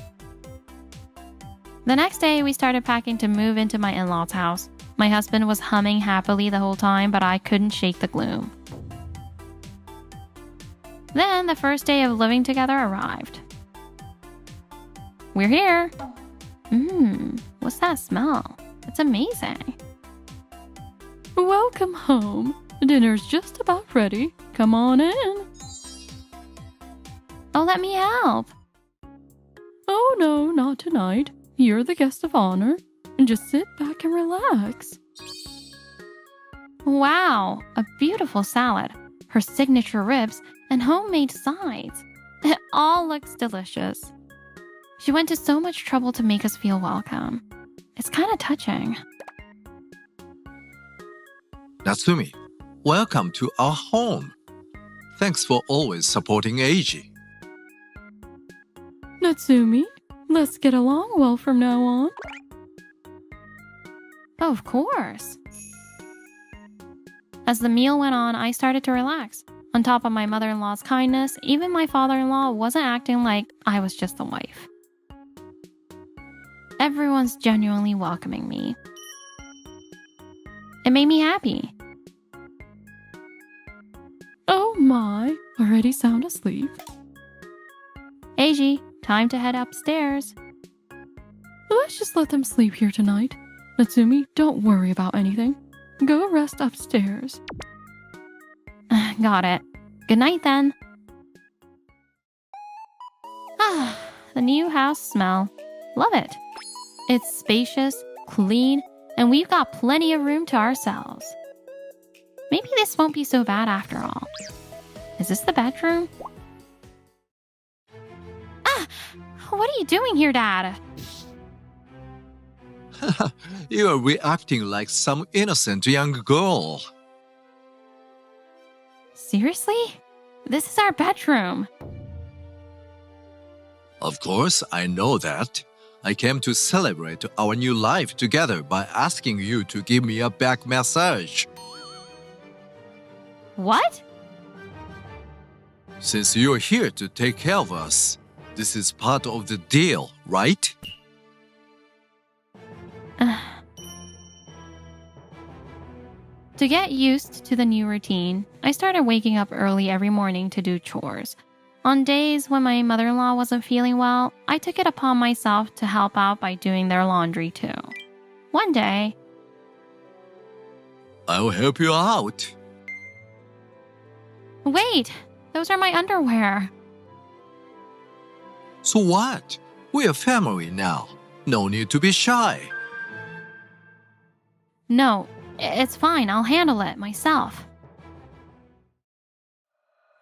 The next day, we started packing to move into my in-laws' house. My husband was humming happily the whole time, but I couldn't shake the gloom. Then the first day of living together arrived. We're here. What's that smell? It's amazing. Welcome home. Dinner's just about ready. Come on in. Oh, let me help. Oh no, not tonight. You're the guest of honor. Just sit back and relax. Wow, a beautiful salad, her signature ribs, and homemade sides. It all looks delicious. She went to so much trouble to make us feel welcome. It's kind of touching. Natsumi, welcome to our home. Thanks for always supporting Eiji. Natsumi, let's get along well from now on. Oh, of course. As the meal went on, I started to relax. On top of my mother-in-law's kindness, even my father-in-law wasn't acting like I was just a wife. Everyone's genuinely welcoming me. It made me happy. Oh my, already sound asleep. Eiji, time to head upstairs. Let's just let them sleep here tonight. Natsumi, don't worry about anything. Go rest upstairs. Got it. Good night then. The new house smell. Love it. It's spacious, clean, and we've got plenty of room to ourselves. Maybe this won't be so bad after all. Is this the bedroom? What are you doing here, Dad? You are reacting like some innocent young girl. Seriously? This is our bedroom. Of course, I know that. I came to celebrate our new life together by asking you to give me a back massage. What? Since you're here to take care of us, this is part of the deal, right? To get used to the new routine, I started waking up early every morning to do chores. On days when my mother-in-law wasn't feeling well, I took it upon myself to help out by doing their laundry too. One day, I'll help you out. wait, those are my underwear. So what? We're a family now. No need to be shy. No, it's fine, I'll handle it myself.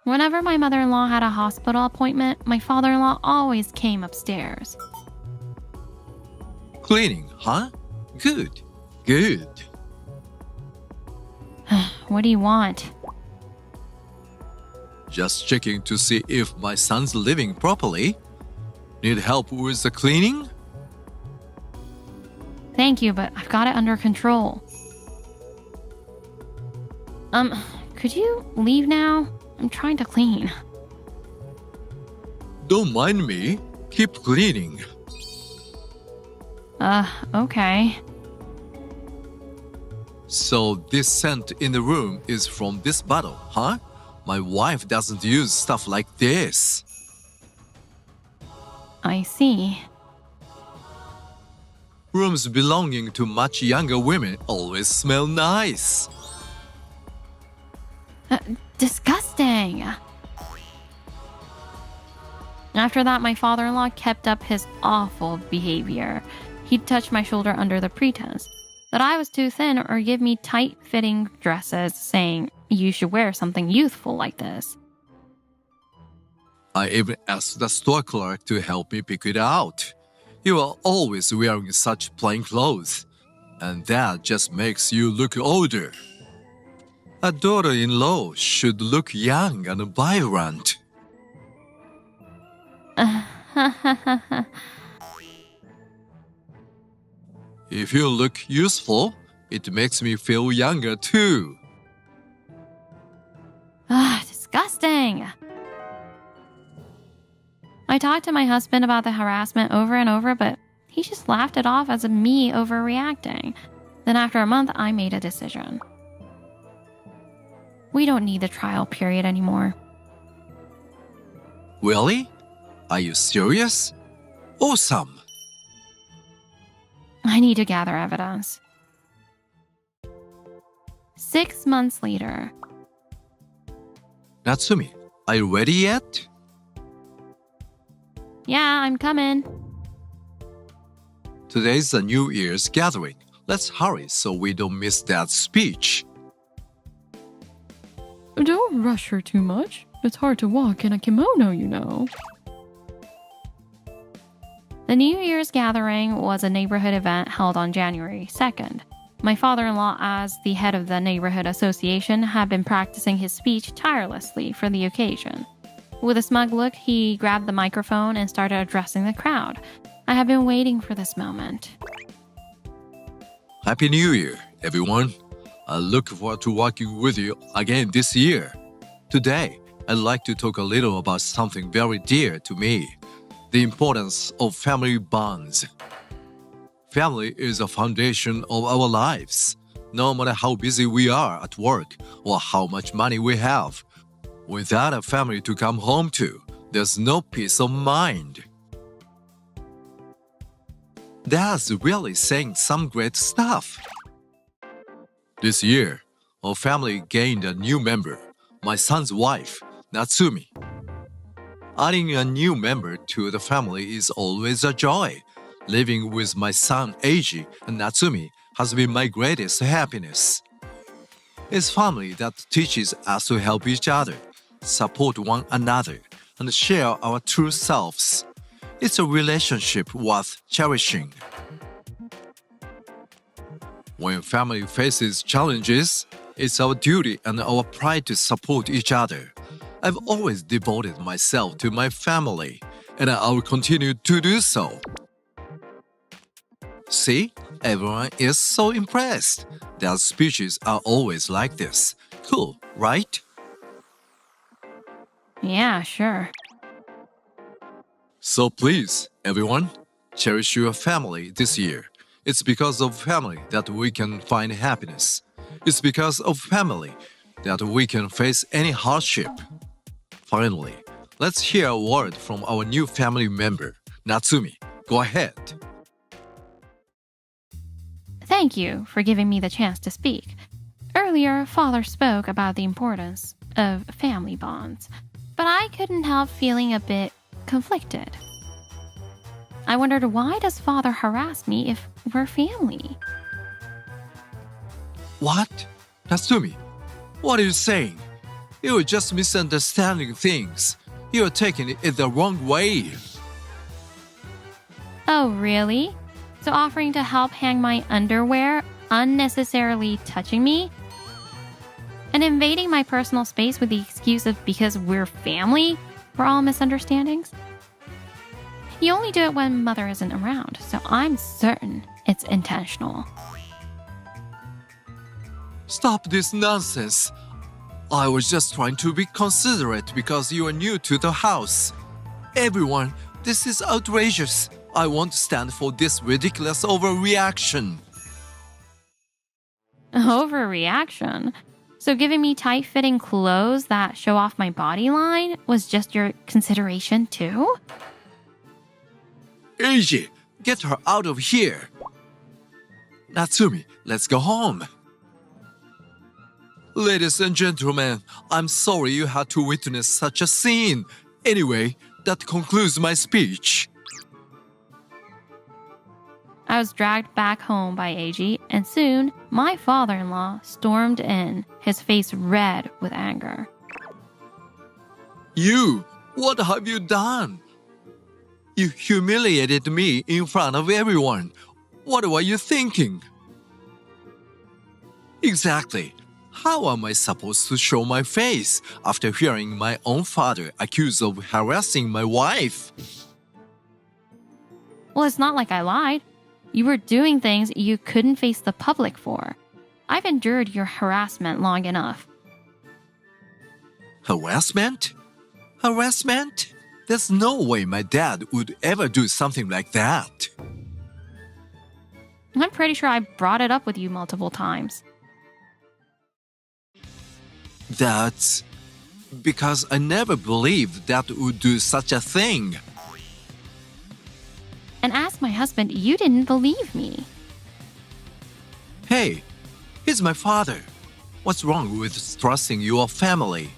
Whenever my mother-in-law had a hospital appointment, my father-in-law always came upstairs. Cleaning, huh? Good. Good. What do you want? Just checking to see if my son's living properly. Need help with the cleaning? Thank you, but I've got it under control. Could you leave now? I'm trying to clean. Don't mind me. Keep cleaning. Okay. So this scent in the room is from this bottle, huh? My wife doesn't use stuff like this. I see. Rooms belonging to much younger women always smell nice. Disgusting. After that, my father-in-law kept up his awful behavior. He'd touch my shoulder under the pretense that I was too thin or give me tight-fitting dresses, saying, "You should wear something youthful like this." I even asked the store clerk to help me pick it out. You are always wearing such plain clothes, and that just makes you look older. A daughter-in-law should look young and vibrant. If you look useful, it makes me feel younger too. Disgusting. I talked to my husband about the harassment over and over, but he just laughed it off as me overreacting. Then after a month, I made a decision. We don't need the trial period anymore. Really? Are you serious? Awesome! I need to gather evidence. 6 months later. Natsumi, are you ready yet? Yeah, I'm coming. Today's the New Year's gathering. Let's hurry so we don't miss that speech. Don't rush her too much. It's hard to walk in a kimono, you know. The New Year's gathering was a neighborhood event held on January 2nd. My father-in-law, as the head of the neighborhood association, had been practicing his speech tirelessly for the occasion. With a smug look, he grabbed the microphone and started addressing the crowd. I have been waiting for this moment. Happy New Year, everyone. I look forward to working with you again this year. Today, I'd like to talk a little about something very dear to me, the importance of family bonds. Family is the foundation of our lives. No matter how busy we are at work or how much money we have, without a family to come home to, there's no peace of mind. That's really saying some great stuff. This year, our family gained a new member, my son's wife, Natsumi. Adding a new member to the family is always a joy. Living with my son Eiji and Natsumi has been my greatest happiness. It's family that teaches us to help each other, support one another, and share our true selves. It's a relationship worth cherishing. When family faces challenges, it's our duty and our pride to support each other. I've always devoted myself to my family, and I will continue to do so. See, everyone is so impressed. Their speeches are always like this. Cool, right? Yeah, sure. So please, everyone, cherish your family this year. It's because of family that we can find happiness. It's because of family that we can face any hardship. Finally, let's hear a word from our new family member, Natsumi. Go ahead. Thank you for giving me the chance to speak. Earlier, Father spoke about the importance of family bonds, but I couldn't help feeling a bit conflicted. I wondered, why does Father harass me if we're family? What? Natsumi, what are you saying? You're just misunderstanding things. You're taking it the wrong way. Oh, really? So offering to help hang my underwear, unnecessarily touching me, and invading my personal space with the excuse of because we're family were all misunderstandings? You only do it when Mother isn't around, so I'm certain it's intentional. Stop this nonsense. I was just trying to be considerate because you are new to the house. Everyone, this is outrageous. I won't stand for this ridiculous overreaction. Overreaction? So giving me tight-fitting clothes that show off my body line was just your consideration too? Eiji, get her out of here. Natsumi, let's go home. Ladies and gentlemen, I'm sorry you had to witness such a scene. Anyway, that concludes my speech. I was dragged back home by Eiji, and soon my father-in-law stormed in, his face red with anger. You, what have you done? You humiliated me in front of everyone. What were you thinking? Exactly. How am I supposed to show my face after hearing my own father accused of harassing my wife? Well, it's not like I lied. You were doing things you couldn't face the public for. I've endured your harassment long enough. Harassment? Harassment? There's no way my dad would ever do something like that. I'm pretty sure I brought it up with you multiple times. That's because I never believed Dad would do such a thing. And as my husband, you didn't believe me. Hey, he's my father. What's wrong with trusting your family?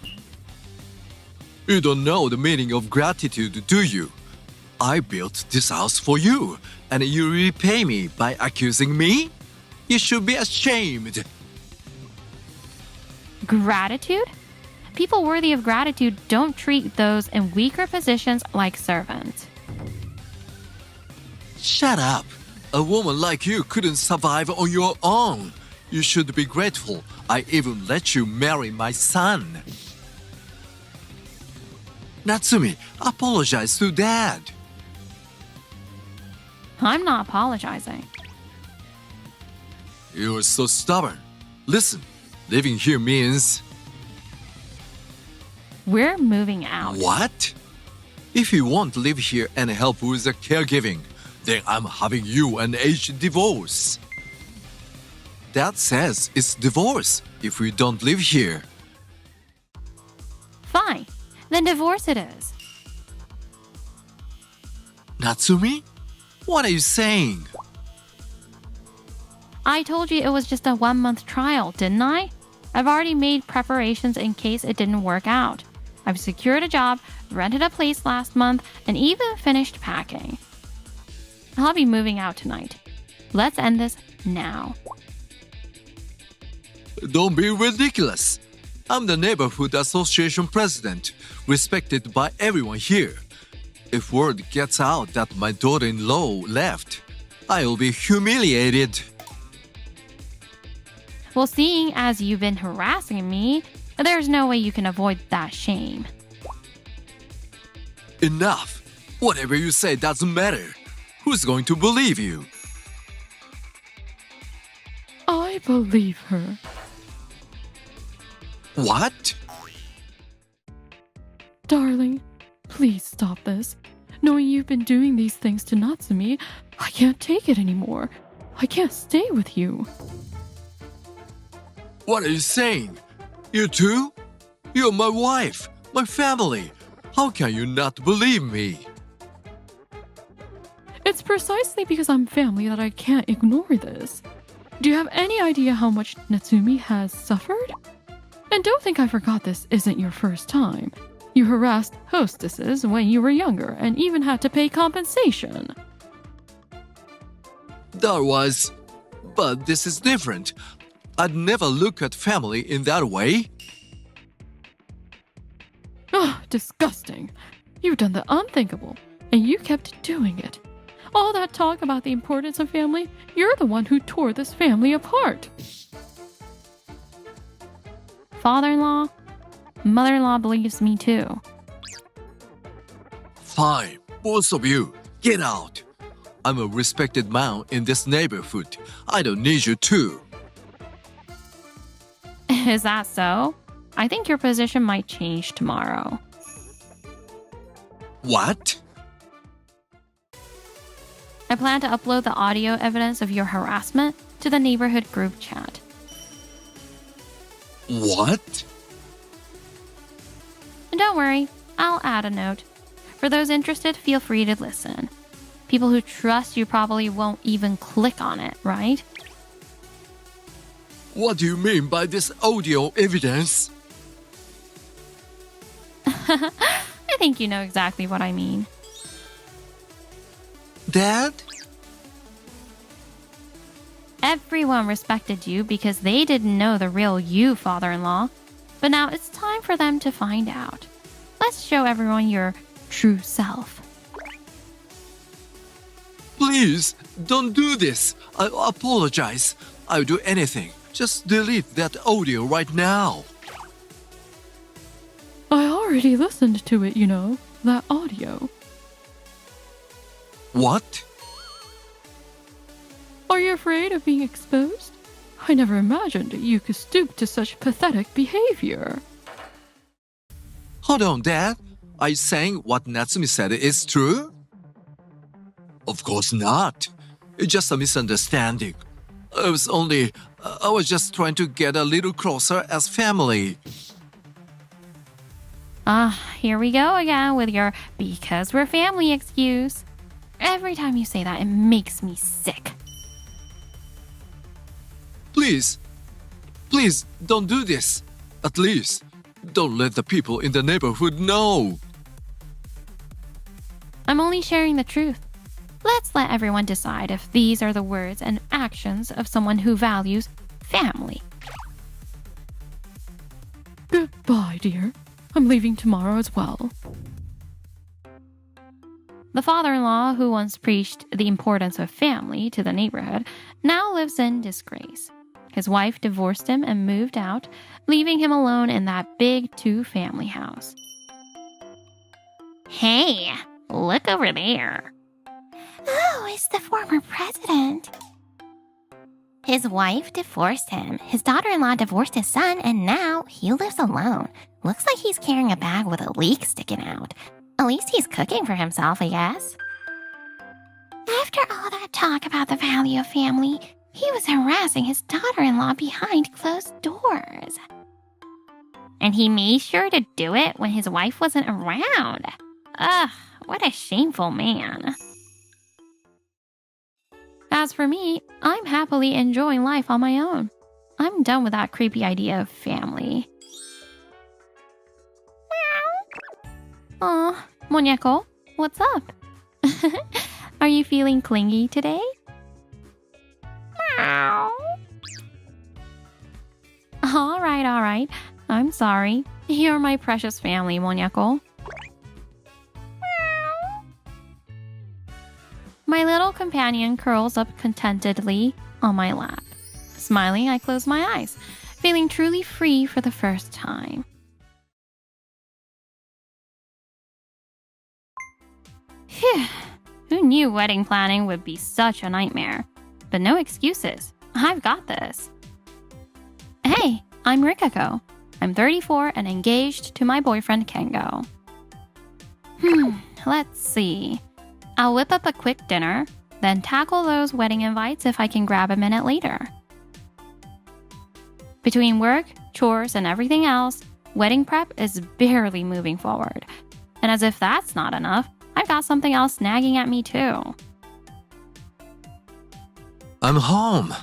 You don't know the meaning of gratitude, do you? I built this house for you, and you repay me by accusing me? You should be ashamed. Gratitude? People worthy of gratitude don't treat those in weaker positions like servants. Shut up. A woman like you couldn't survive on your own. You should be grateful I even let you marry my son. Natsumi, apologize to Dad. I'm not apologizing. You're so stubborn. Listen, living here means... We're moving out. What? If you won't live here and help with the caregiving, then I'm having you and H divorce. Dad says it's divorce if we don't live here. Fine. Then divorce it is. Natsumi? What are you saying? I told you it was just a 1-month trial, didn't I? I've already made preparations in case it didn't work out. I've secured a job, rented a place last month, and even finished packing. I'll be moving out tonight. Let's end this now. Don't be ridiculous. I'm the neighborhood association president, respected by everyone here. If word gets out that my daughter-in-law left, I'll be humiliated. Well, seeing as you've been harassing me, there's no way you can avoid that shame. Enough. Whatever you say doesn't matter. Who's going to believe you? I believe her. What? Darling, please stop this. Knowing you've been doing these things to Natsumi, I can't take it anymore. I can't stay with you. What are you saying? You too? You're my wife, my family. How can you not believe me? It's precisely because I'm family that I can't ignore this. Do you have any idea how much Natsumi has suffered? And don't think I forgot this isn't your first time. You harassed hostesses when you were younger and even had to pay compensation. That was... But this is different. I'd never look at family in that way. Ah, disgusting. You've done the unthinkable, and you kept doing it. All that talk about the importance of family, you're the one who tore this family apart. Father-in-law, mother-in-law believes me too. Fine, both of you, get out. I'm a respected man in this neighborhood. I don't need you too. Is that so? I think your position might change tomorrow. What? I plan to upload the audio evidence of your harassment to the neighborhood group chat. What? And don't worry, I'll add a note. For those interested, feel free to listen. People who trust you probably won't even click on it, right? What do you mean by this audio evidence? I think you know exactly what I mean. Dad? Everyone respected you because they didn't know the real you, father-in-law. But now it's time for them to find out. Let's show everyone your true self. Please, don't do this. I apologize. I'll do anything. Just delete that audio right now. I already listened to it, you know, that audio. What? Are you afraid of being exposed? I never imagined you could stoop to such pathetic behavior. Hold on, Dad. Are you saying what Natsumi said is true? Of course not. It's just a misunderstanding. I was just trying to get a little closer as family. Here we go again with your because we're family excuse. Every time you say that, it makes me sick. Please, don't do this. At least, don't let the people in the neighborhood know. I'm only sharing the truth. Let's let everyone decide if these are the words and actions of someone who values family. Goodbye, dear. I'm leaving tomorrow as well. The father-in-law who once preached the importance of family to the neighborhood now lives in disgrace. His wife divorced him and moved out, leaving him alone in that big two-family house. Hey, look over there. Oh, it's the former president. His wife divorced him. His daughter-in-law divorced his son, and now he lives alone. Looks like he's carrying a bag with a leak sticking out. At least he's cooking for himself, I guess. After all that talk about the value of family, he was harassing his daughter-in-law behind closed doors. And he made sure to do it when his wife wasn't around. Ugh, what a shameful man. As for me, I'm happily enjoying life on my own. I'm done with that creepy idea of family. Aw, Muñeco, what's up? Are you feeling clingy today? All right. I'm sorry. You're my precious family, Muñeco. My little companion curls up contentedly on my lap. Smiling, I close my eyes, feeling truly free for the first time. Phew. Who knew wedding planning would be such a nightmare? But no excuses. I've got this. Hey, I'm Rikako. I'm 34 and engaged to my boyfriend Kengo. Let's see. I'll whip up a quick dinner, then tackle those wedding invites if I can grab a minute later. Between work, chores, and everything else, wedding prep is barely moving forward. And as if that's not enough, I've got something else nagging at me too. I'm home.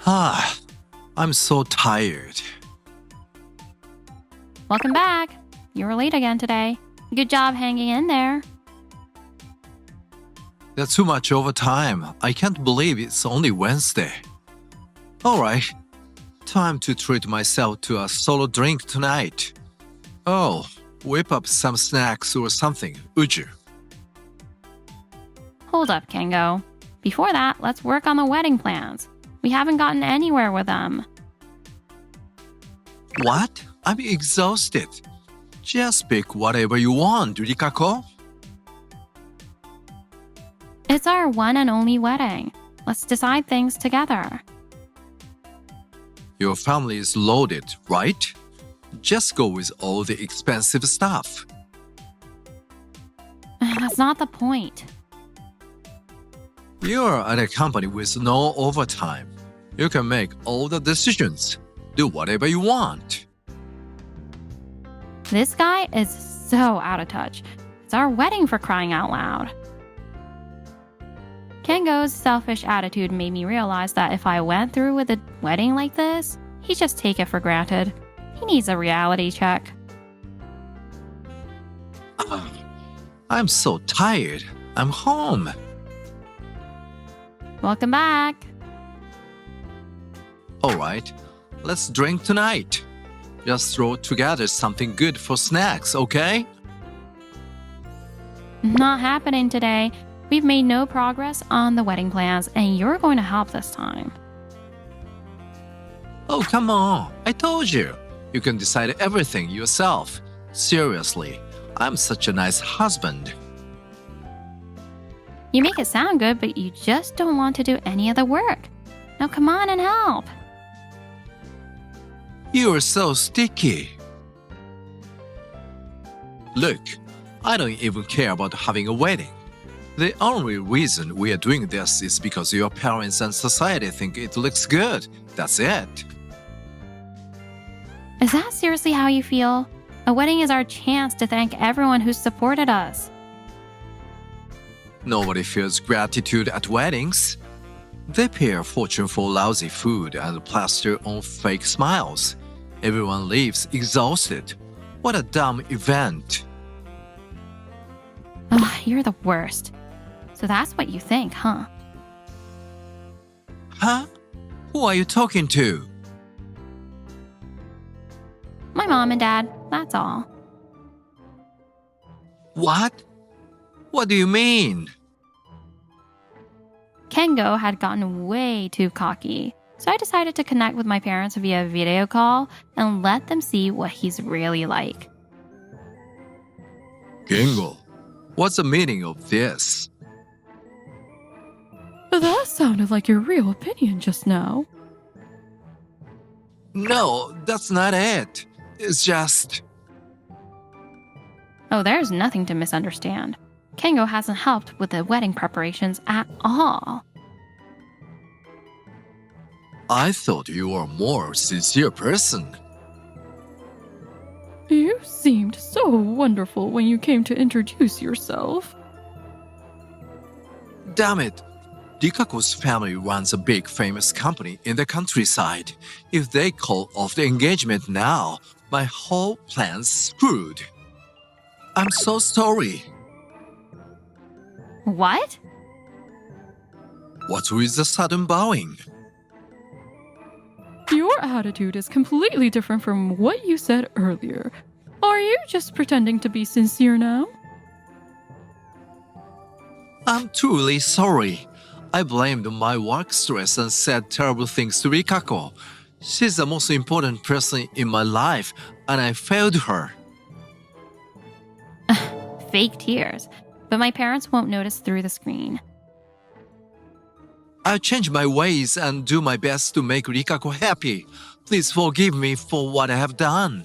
I'm so tired. Welcome back. You were late again today. Good job hanging in there. That's too much overtime. I can't believe it's only Wednesday. All right. Time to treat myself to a solo drink tonight. Oh, whip up some snacks or something, would you? Hold up, Kengo. Before that, let's work on the wedding plans. We haven't gotten anywhere with them. What? I'm exhausted. Just pick whatever you want, Rikako. It's our one and only wedding. Let's decide things together. Your family is loaded, right? Just go with all the expensive stuff. That's not the point. You're at a company with no overtime. You can make all the decisions. Do whatever you want. This guy is so out of touch. It's our wedding for crying out loud. Kengo's selfish attitude made me realize that if I went through with a wedding like this, he'd just take it for granted. He needs a reality check. I'm so tired. I'm home. Welcome back. Alright, let's drink tonight. Just throw together something good for snacks, okay? Not happening today. We've made no progress on the wedding plans, and you're going to help this time. Oh, come on. I told you. You can decide everything yourself. Seriously, I'm such a nice husband. You make it sound good, but you just don't want to do any of the work. Now come on and help. You are so sticky. Look, I don't even care about having a wedding. The only reason we are doing this is because your parents and society think it looks good. That's it. Is that seriously how you feel? A wedding is our chance to thank everyone who's supported us. Nobody feels gratitude at weddings. They pay a fortune for lousy food and plaster on fake smiles. Everyone leaves exhausted. What a dumb event. Ugh, you're the worst. So that's what you think, huh? Huh? Who are you talking to? My mom and dad, that's all. What? What do you mean? Kengo had gotten way too cocky, so I decided to connect with my parents via video call and let them see what he's really like. Kengo, what's the meaning of this? That sounded like your real opinion just now. No, that's not it. It's just... Oh, there's nothing to misunderstand. Kengo hasn't helped with the wedding preparations at all. I thought you were a more sincere person. You seemed so wonderful when you came to introduce yourself. Damn it. Rikako's family runs a big famous company in the countryside. If they call off the engagement now, my whole plan's screwed. I'm so sorry. What? What's with the sudden bowing? Your attitude is completely different from what you said earlier. Are you just pretending to be sincere now? I'm truly sorry. I blamed my work stress and said terrible things to Rikako. She's the most important person in my life, and I failed her. Fake tears. But my parents won't notice through the screen. I'll change my ways and do my best to make Rikako happy. Please forgive me for what I have done.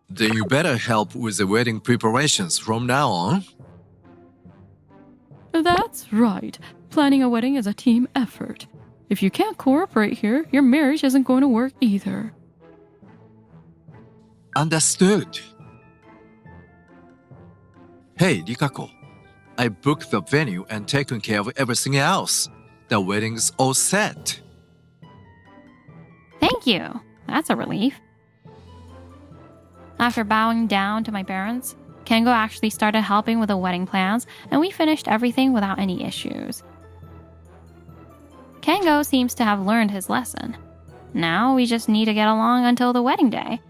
Then you better help with the wedding preparations from now on. That's right. Planning a wedding is a team effort. If you can't cooperate here, your marriage isn't going to work either. Understood. Hey, Rikako. I booked the venue and taken care of everything else. The wedding's all set. Thank you. That's a relief. After bowing down to my parents, Kengo actually started helping with the wedding plans, and we finished everything without any issues. Kengo seems to have learned his lesson. Now we just need to get along until the wedding day.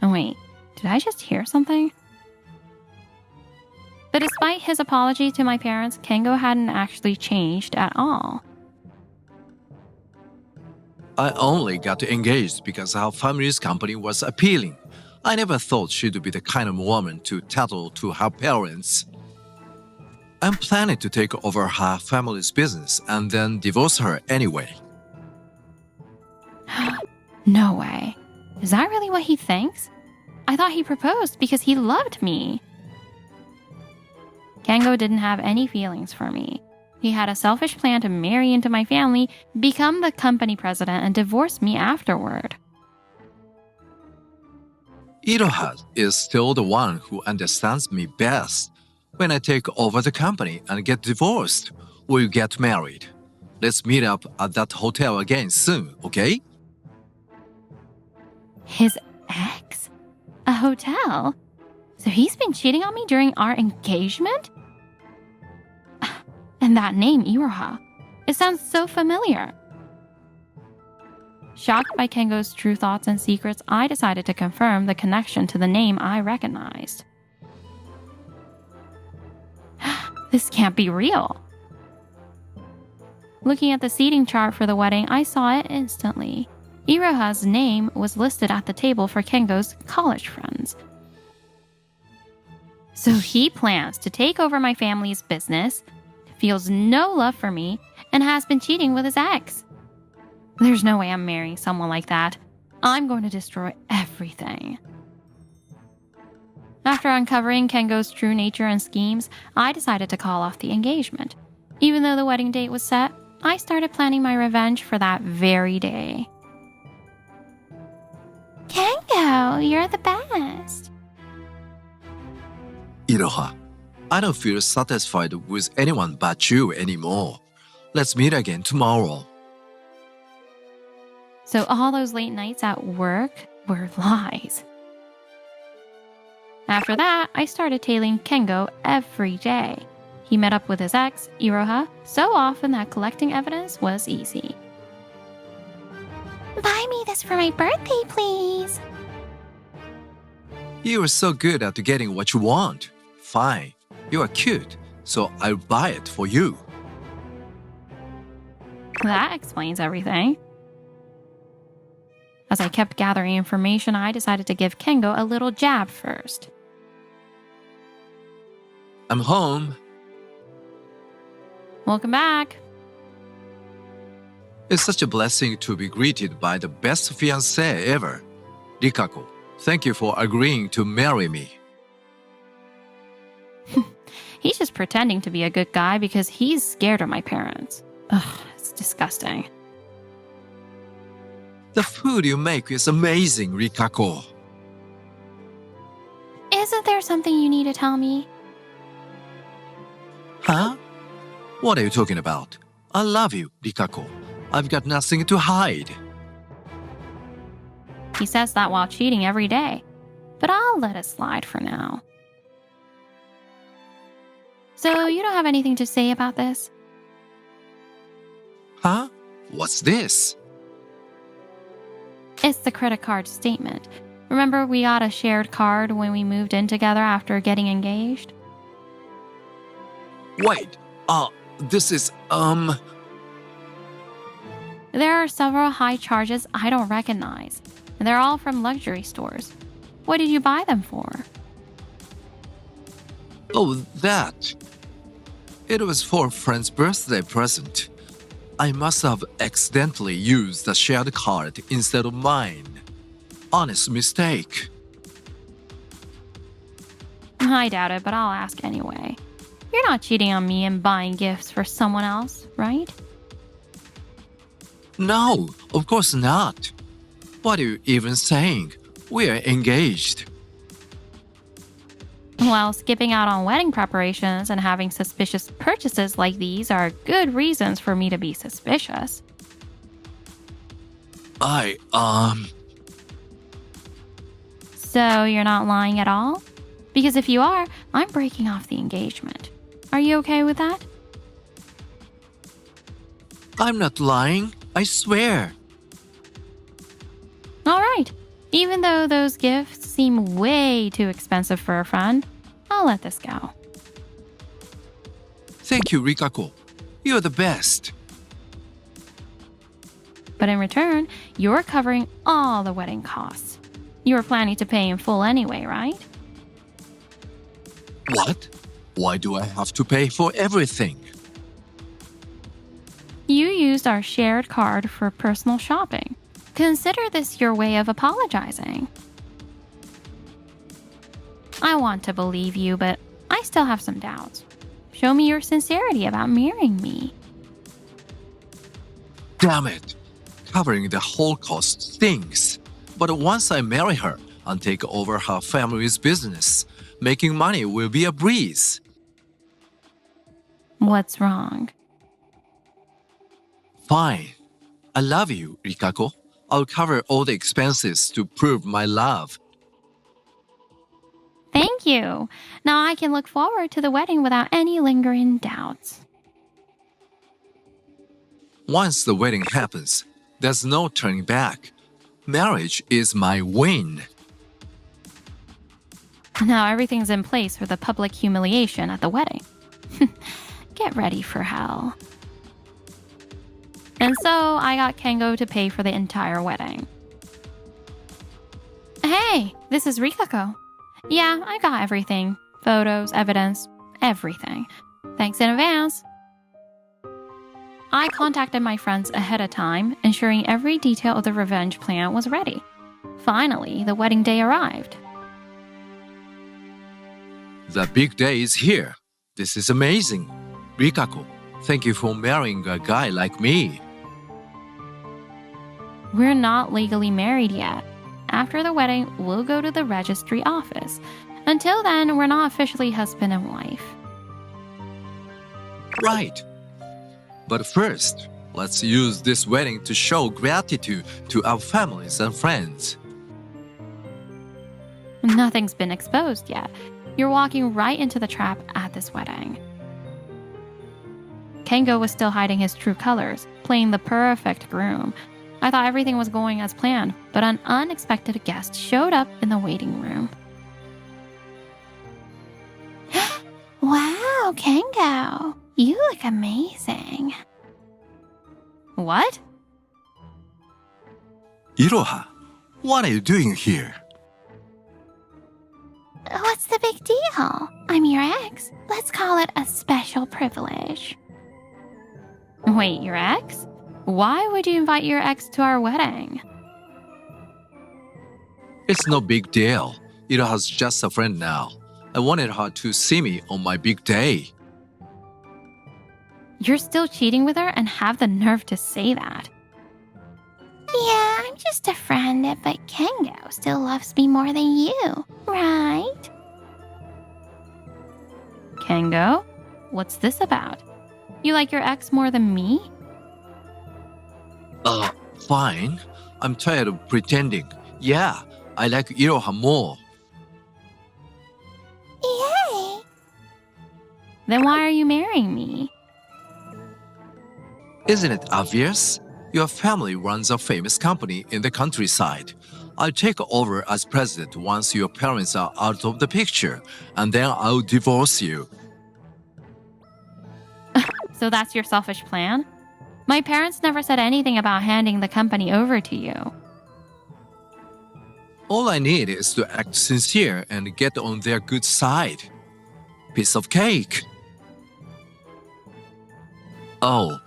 Oh wait, did I just hear something? But despite his apology to my parents, Kengo hadn't actually changed at all. I only got engaged because our family's company was appealing. I never thought she'd be the kind of woman to tattle to her parents. I'm planning to take over her family's business and then divorce her anyway. No way. Is that really what he thinks? I thought he proposed because he loved me. Kengo didn't have any feelings for me. He had a selfish plan to marry into my family, become the company president, and divorce me afterward. Iroha is still the one who understands me best. When I take over the company and get divorced, we'll get married. Let's meet up at that hotel again soon, okay? His ex? A hotel? So he's been cheating on me during our engagement? And that name, Iroha. It sounds so familiar. Shocked by Kengo's true thoughts and secrets, I decided to confirm the connection to the name I recognized. This can't be real. Looking at the seating chart for the wedding, I saw it instantly. Iroha's name was listed at the table for Kengo's college friends. So he plans to take over my family's business, feels no love for me, and has been cheating with his ex. There's no way I'm marrying someone like that. I'm going to destroy everything. After uncovering Kengo's true nature and schemes, I decided to call off the engagement. Even though the wedding date was set, I started planning my revenge for that very day. Kengo, you're the best. Iroha, I don't feel satisfied with anyone but you anymore. Let's meet again tomorrow. So all those late nights at work were lies. After that, I started tailing Kengo every day. He met up with his ex, Iroha, so often that collecting evidence was easy. Buy me this for my birthday, please. You are so good at getting what you want. Fine, you are cute, so I'll buy it for you. That explains everything. As I kept gathering information, I decided to give Kengo a little jab first. I'm home. Welcome back. It's such a blessing to be greeted by the best fiancé ever. Rikako, thank you for agreeing to marry me. He's just pretending to be a good guy because he's scared of my parents. Ugh, it's disgusting. The food you make is amazing, Rikako. Isn't there something you need to tell me? Huh? What are you talking about? I love you, Rikako. I've got nothing to hide. He says that while cheating every day, but I'll let it slide for now. So you don't have anything to say about this? Huh? What's this? It's the credit card statement. Remember we got a shared card when we moved in together after getting engaged? Wait, this is, There are several high charges I don't recognize, and they're all from luxury stores. What did you buy them for? Oh, that. It was for a friend's birthday present. I must have accidentally used a shared card instead of mine. Honest mistake. I doubt it, but I'll ask anyway. You're not cheating on me and buying gifts for someone else, right? No, of course not. What are you even saying? We are engaged. Well, skipping out on wedding preparations and having suspicious purchases like these are good reasons for me to be suspicious. So you're not lying at all? Because if you are, I'm breaking off the engagement. Are you okay with that? I'm not lying, I swear. All right. Even though those gifts seem way too expensive for a friend, I'll let this go. Thank you, Rikako. You're the best. But in return, you're covering all the wedding costs. You were planning to pay in full anyway, right? What? Why do I have to pay for everything? You used our shared card for personal shopping. Consider this your way of apologizing. I want to believe you, but I still have some doubts. Show me your sincerity about marrying me. Damn it. Covering the whole cost stinks. But once I marry her and take over her family's business, making money will be a breeze. What's wrong? Fine. I love you, Rikako. I'll cover all the expenses to prove my love. Thank you. Now I can look forward to the wedding without any lingering doubts. Once the wedding happens, there's no turning back. Marriage is my win. Now everything's in place for the public humiliation at the wedding. Get ready for hell. And so I got Kengo to pay for the entire wedding. Hey, this is Rikako. Yeah, I got everything. Photos, evidence, everything. Thanks in advance. I contacted my friends ahead of time, ensuring every detail of the revenge plan was ready. Finally, the wedding day arrived. The big day is here. This is amazing. Rikako, thank you for marrying a guy like me. We're not legally married yet. After the wedding, we'll go to the registry office. Until then, we're not officially husband and wife. Right. But first, let's use this wedding to show gratitude to our families and friends. Nothing's been exposed yet. You're walking right into the trap at this wedding. Kengo was still hiding his true colors, playing the perfect groom. I thought everything was going as planned, but an unexpected guest showed up in the waiting room. Wow, Kengo. You look amazing. What? Iroha, what are you doing here? What's the big deal? I'm your ex. Let's call it a special privilege. Wait, your ex? Why would you invite your ex to our wedding? It's no big deal. Iroha's just a friend now. I wanted her to see me on my big day. You're still cheating with her and have the nerve to say that. Yeah, I'm just a friend, but Kengo still loves me more than you, right? Kengo, what's this about? You like your ex more than me? Fine. I'm tired of pretending. Yeah, I like Iroha more. Yay! Then why are you marrying me? Isn't it obvious? Your family runs a famous company in the countryside. I'll take over as president once your parents are out of the picture, and then I'll divorce you. So that's your selfish plan? My parents never said anything about handing the company over to you. All I need is to act sincere and get on their good side. Piece of cake. Oh,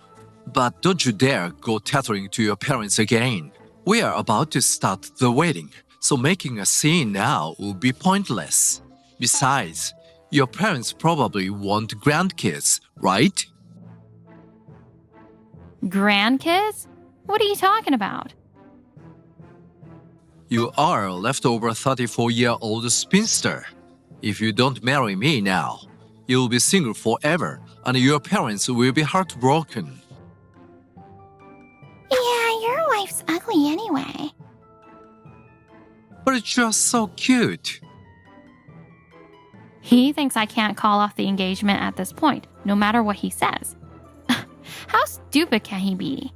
but don't you dare go tattling to your parents again. We are about to start the wedding, so making a scene now will be pointless. Besides, your parents probably want grandkids, right? Grandkids? What are you talking about? You are a leftover 34-year-old spinster. If you don't marry me now, you'll be single forever, and your parents will be heartbroken. Yeah, your wife's ugly anyway. But you're so cute. He thinks I can't call off the engagement at this point, no matter what he says. How stupid can he be?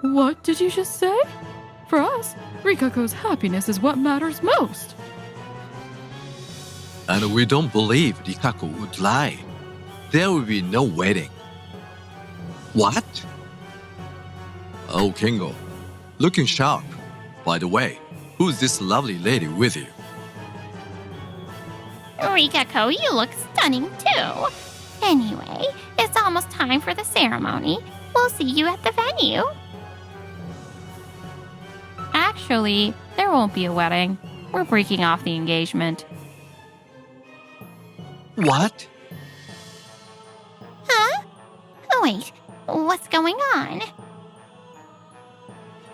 What did you just say? For us, Rikako's happiness is what matters most. And we don't believe Rikako would lie. There will be no wedding. What? Oh, Kengo. Looking sharp. By the way, who's this lovely lady with you? Rikako, you look stunning too. Anyway, it's almost time for the ceremony. We'll see you at the venue. Actually, there won't be a wedding. We're breaking off the engagement. What? Huh? Wait, what's going on?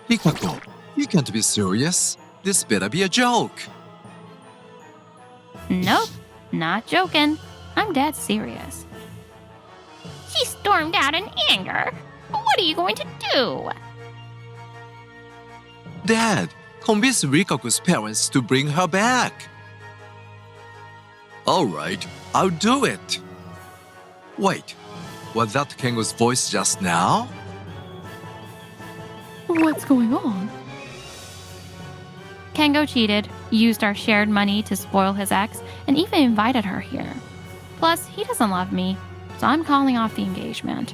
Rikako, you can't be serious. This better be a joke. Nope, not joking. I'm dead serious. She stormed out in anger. What are you going to do? Dad, convince Rikaku's parents to bring her back. All right, I'll do it. Wait, was that Kengo's voice just now? What's going on? Kengo cheated, used our shared money to spoil his ex, and even invited her here. Plus, he doesn't love me, so I'm calling off the engagement.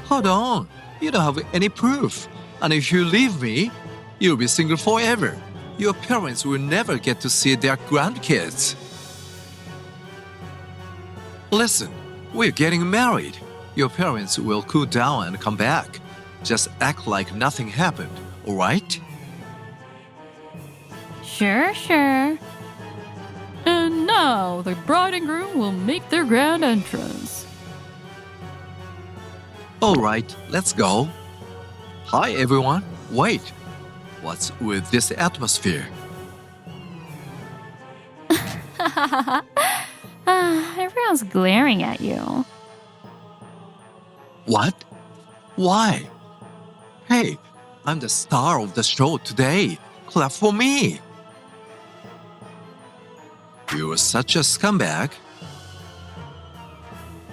Hold on, you don't have any proof. And if you leave me, you'll be single forever. Your parents will never get to see their grandkids. Listen, we're getting married. Your parents will cool down and come back. Just act like nothing happened, alright? Sure. And now the bride and groom will make their grand entrance. Alright, let's go. Hi everyone. Wait, what's with this atmosphere? Everyone's glaring at you. What? Why? Hey, I'm the star of the show today. Clap for me. You're such a scumbag.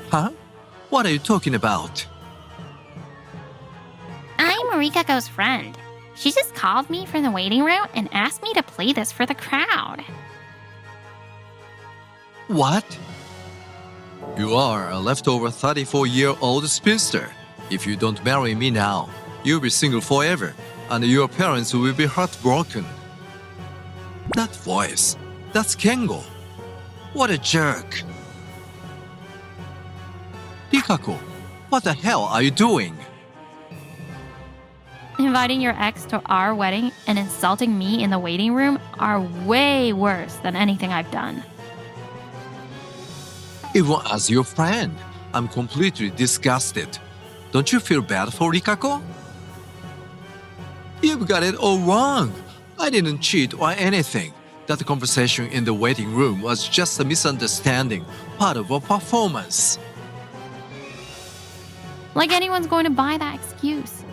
Huh? What are you talking about? I'm Rikako's friend. She just called me from the waiting room and asked me to play this for the crowd. What? You are a leftover 34-year-old spinster. If you don't marry me now, you'll be single forever, and your parents will be heartbroken. That voice, that's Kengo. What a jerk. Rikako, what the hell are you doing? Inviting your ex to our wedding and insulting me in the waiting room are way worse than anything I've done. Even as your friend, I'm completely disgusted. Don't you feel bad for Rikako? You've got it all wrong. I didn't cheat or anything. That conversation in the waiting room was just a misunderstanding, part of a performance. Like anyone's going to buy that excuse.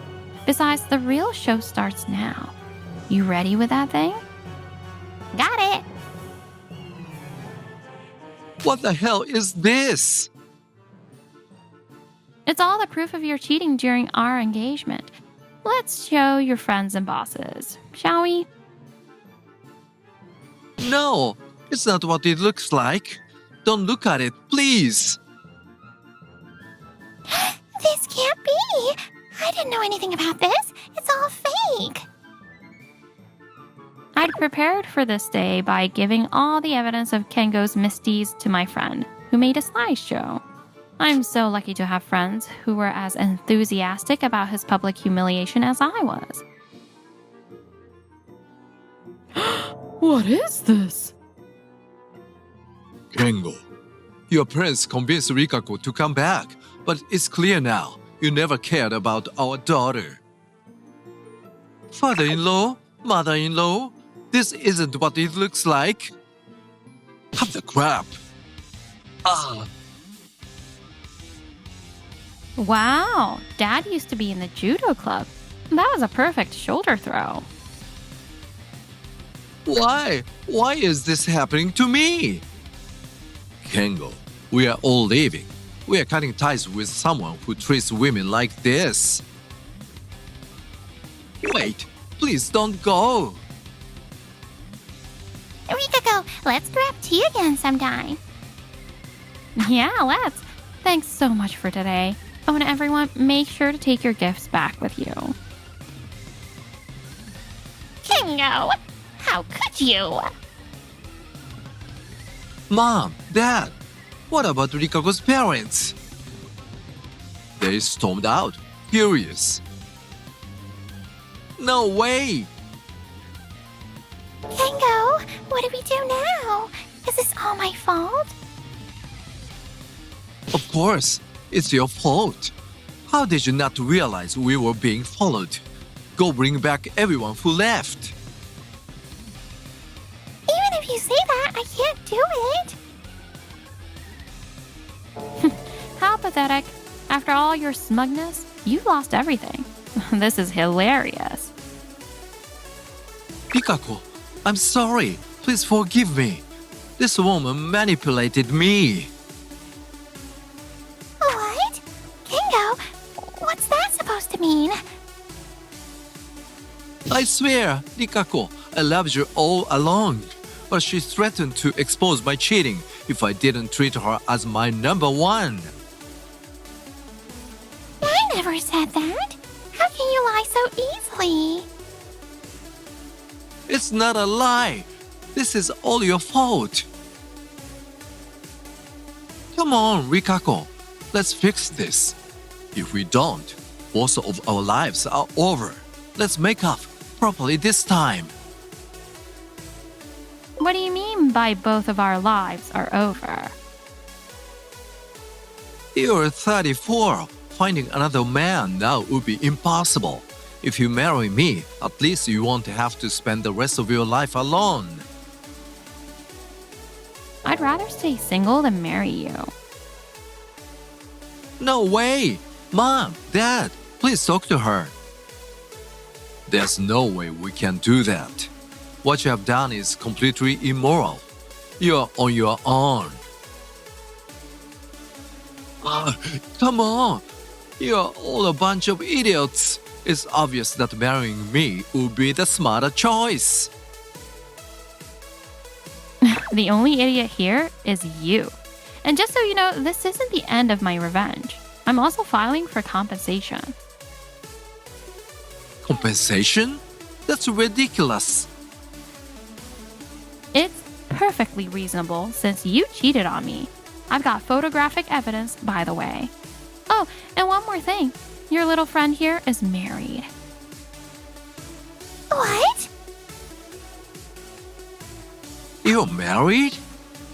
Besides, the real show starts now. You ready with that thing? Got it. What the hell is this? It's all the proof of your cheating during our engagement. Let's show your friends and bosses, shall we? No, it's not what it looks like. Don't look at it, please. This can't be. I didn't know anything about this. It's all fake. I'd prepared for this day by giving all the evidence of Kengo's misdeeds to my friend, who made a slideshow. I'm so lucky to have friends who were as enthusiastic about his public humiliation as I was. What is this? Kengo, your parents convinced Rikako to come back, but it's clear now you never cared about our daughter. Father-in-law, mother-in-law, this isn't what it looks like. Have the crap. Wow, Dad used to be in the judo club. That was a perfect shoulder throw. Why? Why is this happening to me? Kengo, we are all leaving. We are cutting ties with someone who treats women like this. Wait, please don't go. Rikako, let's grab tea again sometime. Yeah, let's. Thanks so much for today. Oh, and everyone, make sure to take your gifts back with you. Kengo, how could you? Mom, Dad, what about Rikako's parents? They stormed out, furious. No way! Kengo, what do we do now? Is this all my fault? Of course, it's your fault. How did you not realize we were being followed? Go bring back everyone who left. Even if you say that, I can't do it. How pathetic. After all your smugness, you've lost everything. This is hilarious. Rikako, I'm sorry. Please forgive me. This woman manipulated me. What? Kengo, what's that supposed to mean? I swear, Rikako, I loved you all along. But she threatened to expose my cheating if I didn't treat her as my number one. I never said that. How can you lie so easily? It's not a lie. This is all your fault. Come on, Rikako. Let's fix this. If we don't, both of our lives are over. Let's make up properly this time. What do you mean by both of our lives are over? You're 34. Finding another man now would be impossible. If you marry me, at least you won't have to spend the rest of your life alone. I'd rather stay single than marry you. No way! Mom, Dad, please talk to her. There's no way we can do that. What you have done is completely immoral. You're on your own. Come on! You're all a bunch of idiots. It's obvious that marrying me would be the smarter choice. The only idiot here is you. And just so you know, this isn't the end of my revenge. I'm also filing for compensation. Compensation? That's ridiculous. It's perfectly reasonable since you cheated on me. I've got photographic evidence, by the way. Oh, and one more thing. Your little friend here is married. What? You're married?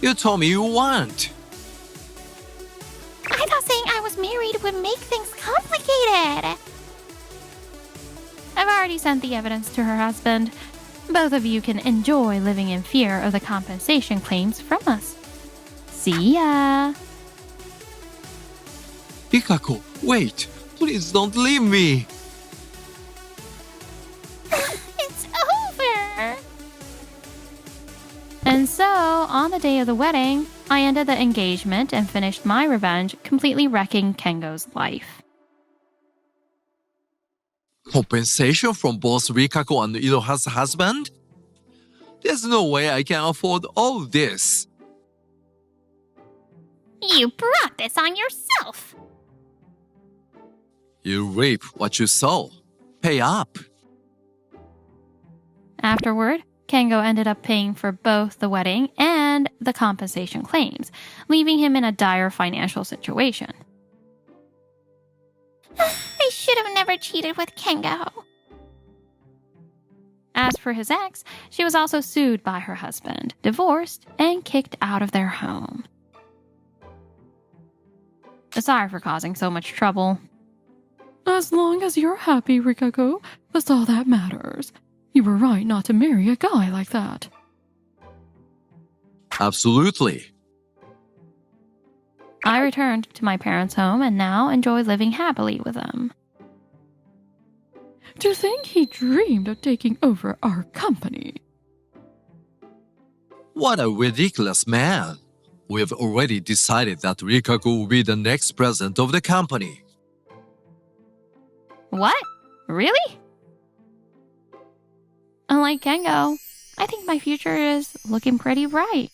You told me you weren't. I thought saying I was married would make things complicated. I've already sent the evidence to her husband. Both of you can enjoy living in fear of the compensation claims from us. See ya. Rikako, wait. Please don't leave me. It's over. And so, on the day of the wedding, I ended the engagement and finished my revenge, completely wrecking Kengo's life. Compensation from both Rikako and Iroha's husband? There's no way I can afford all this. You brought this on yourself. You reap what you sow. Pay up. Afterward, Kengo ended up paying for both the wedding and the compensation claims, leaving him in a dire financial situation. I should have never cheated with Kengo. As for his ex, she was also sued by her husband, divorced, and kicked out of their home. Sorry for causing so much trouble. As long as you're happy, Rikako, that's all that matters. You were right not to marry a guy like that. Absolutely. I returned to my parents' home and now enjoy living happily with them. To think he dreamed of taking over our company. What a ridiculous man. We've already decided that Rikako will be the next president of the company. What? Really? Unlike Kengo, I think my future is looking pretty bright.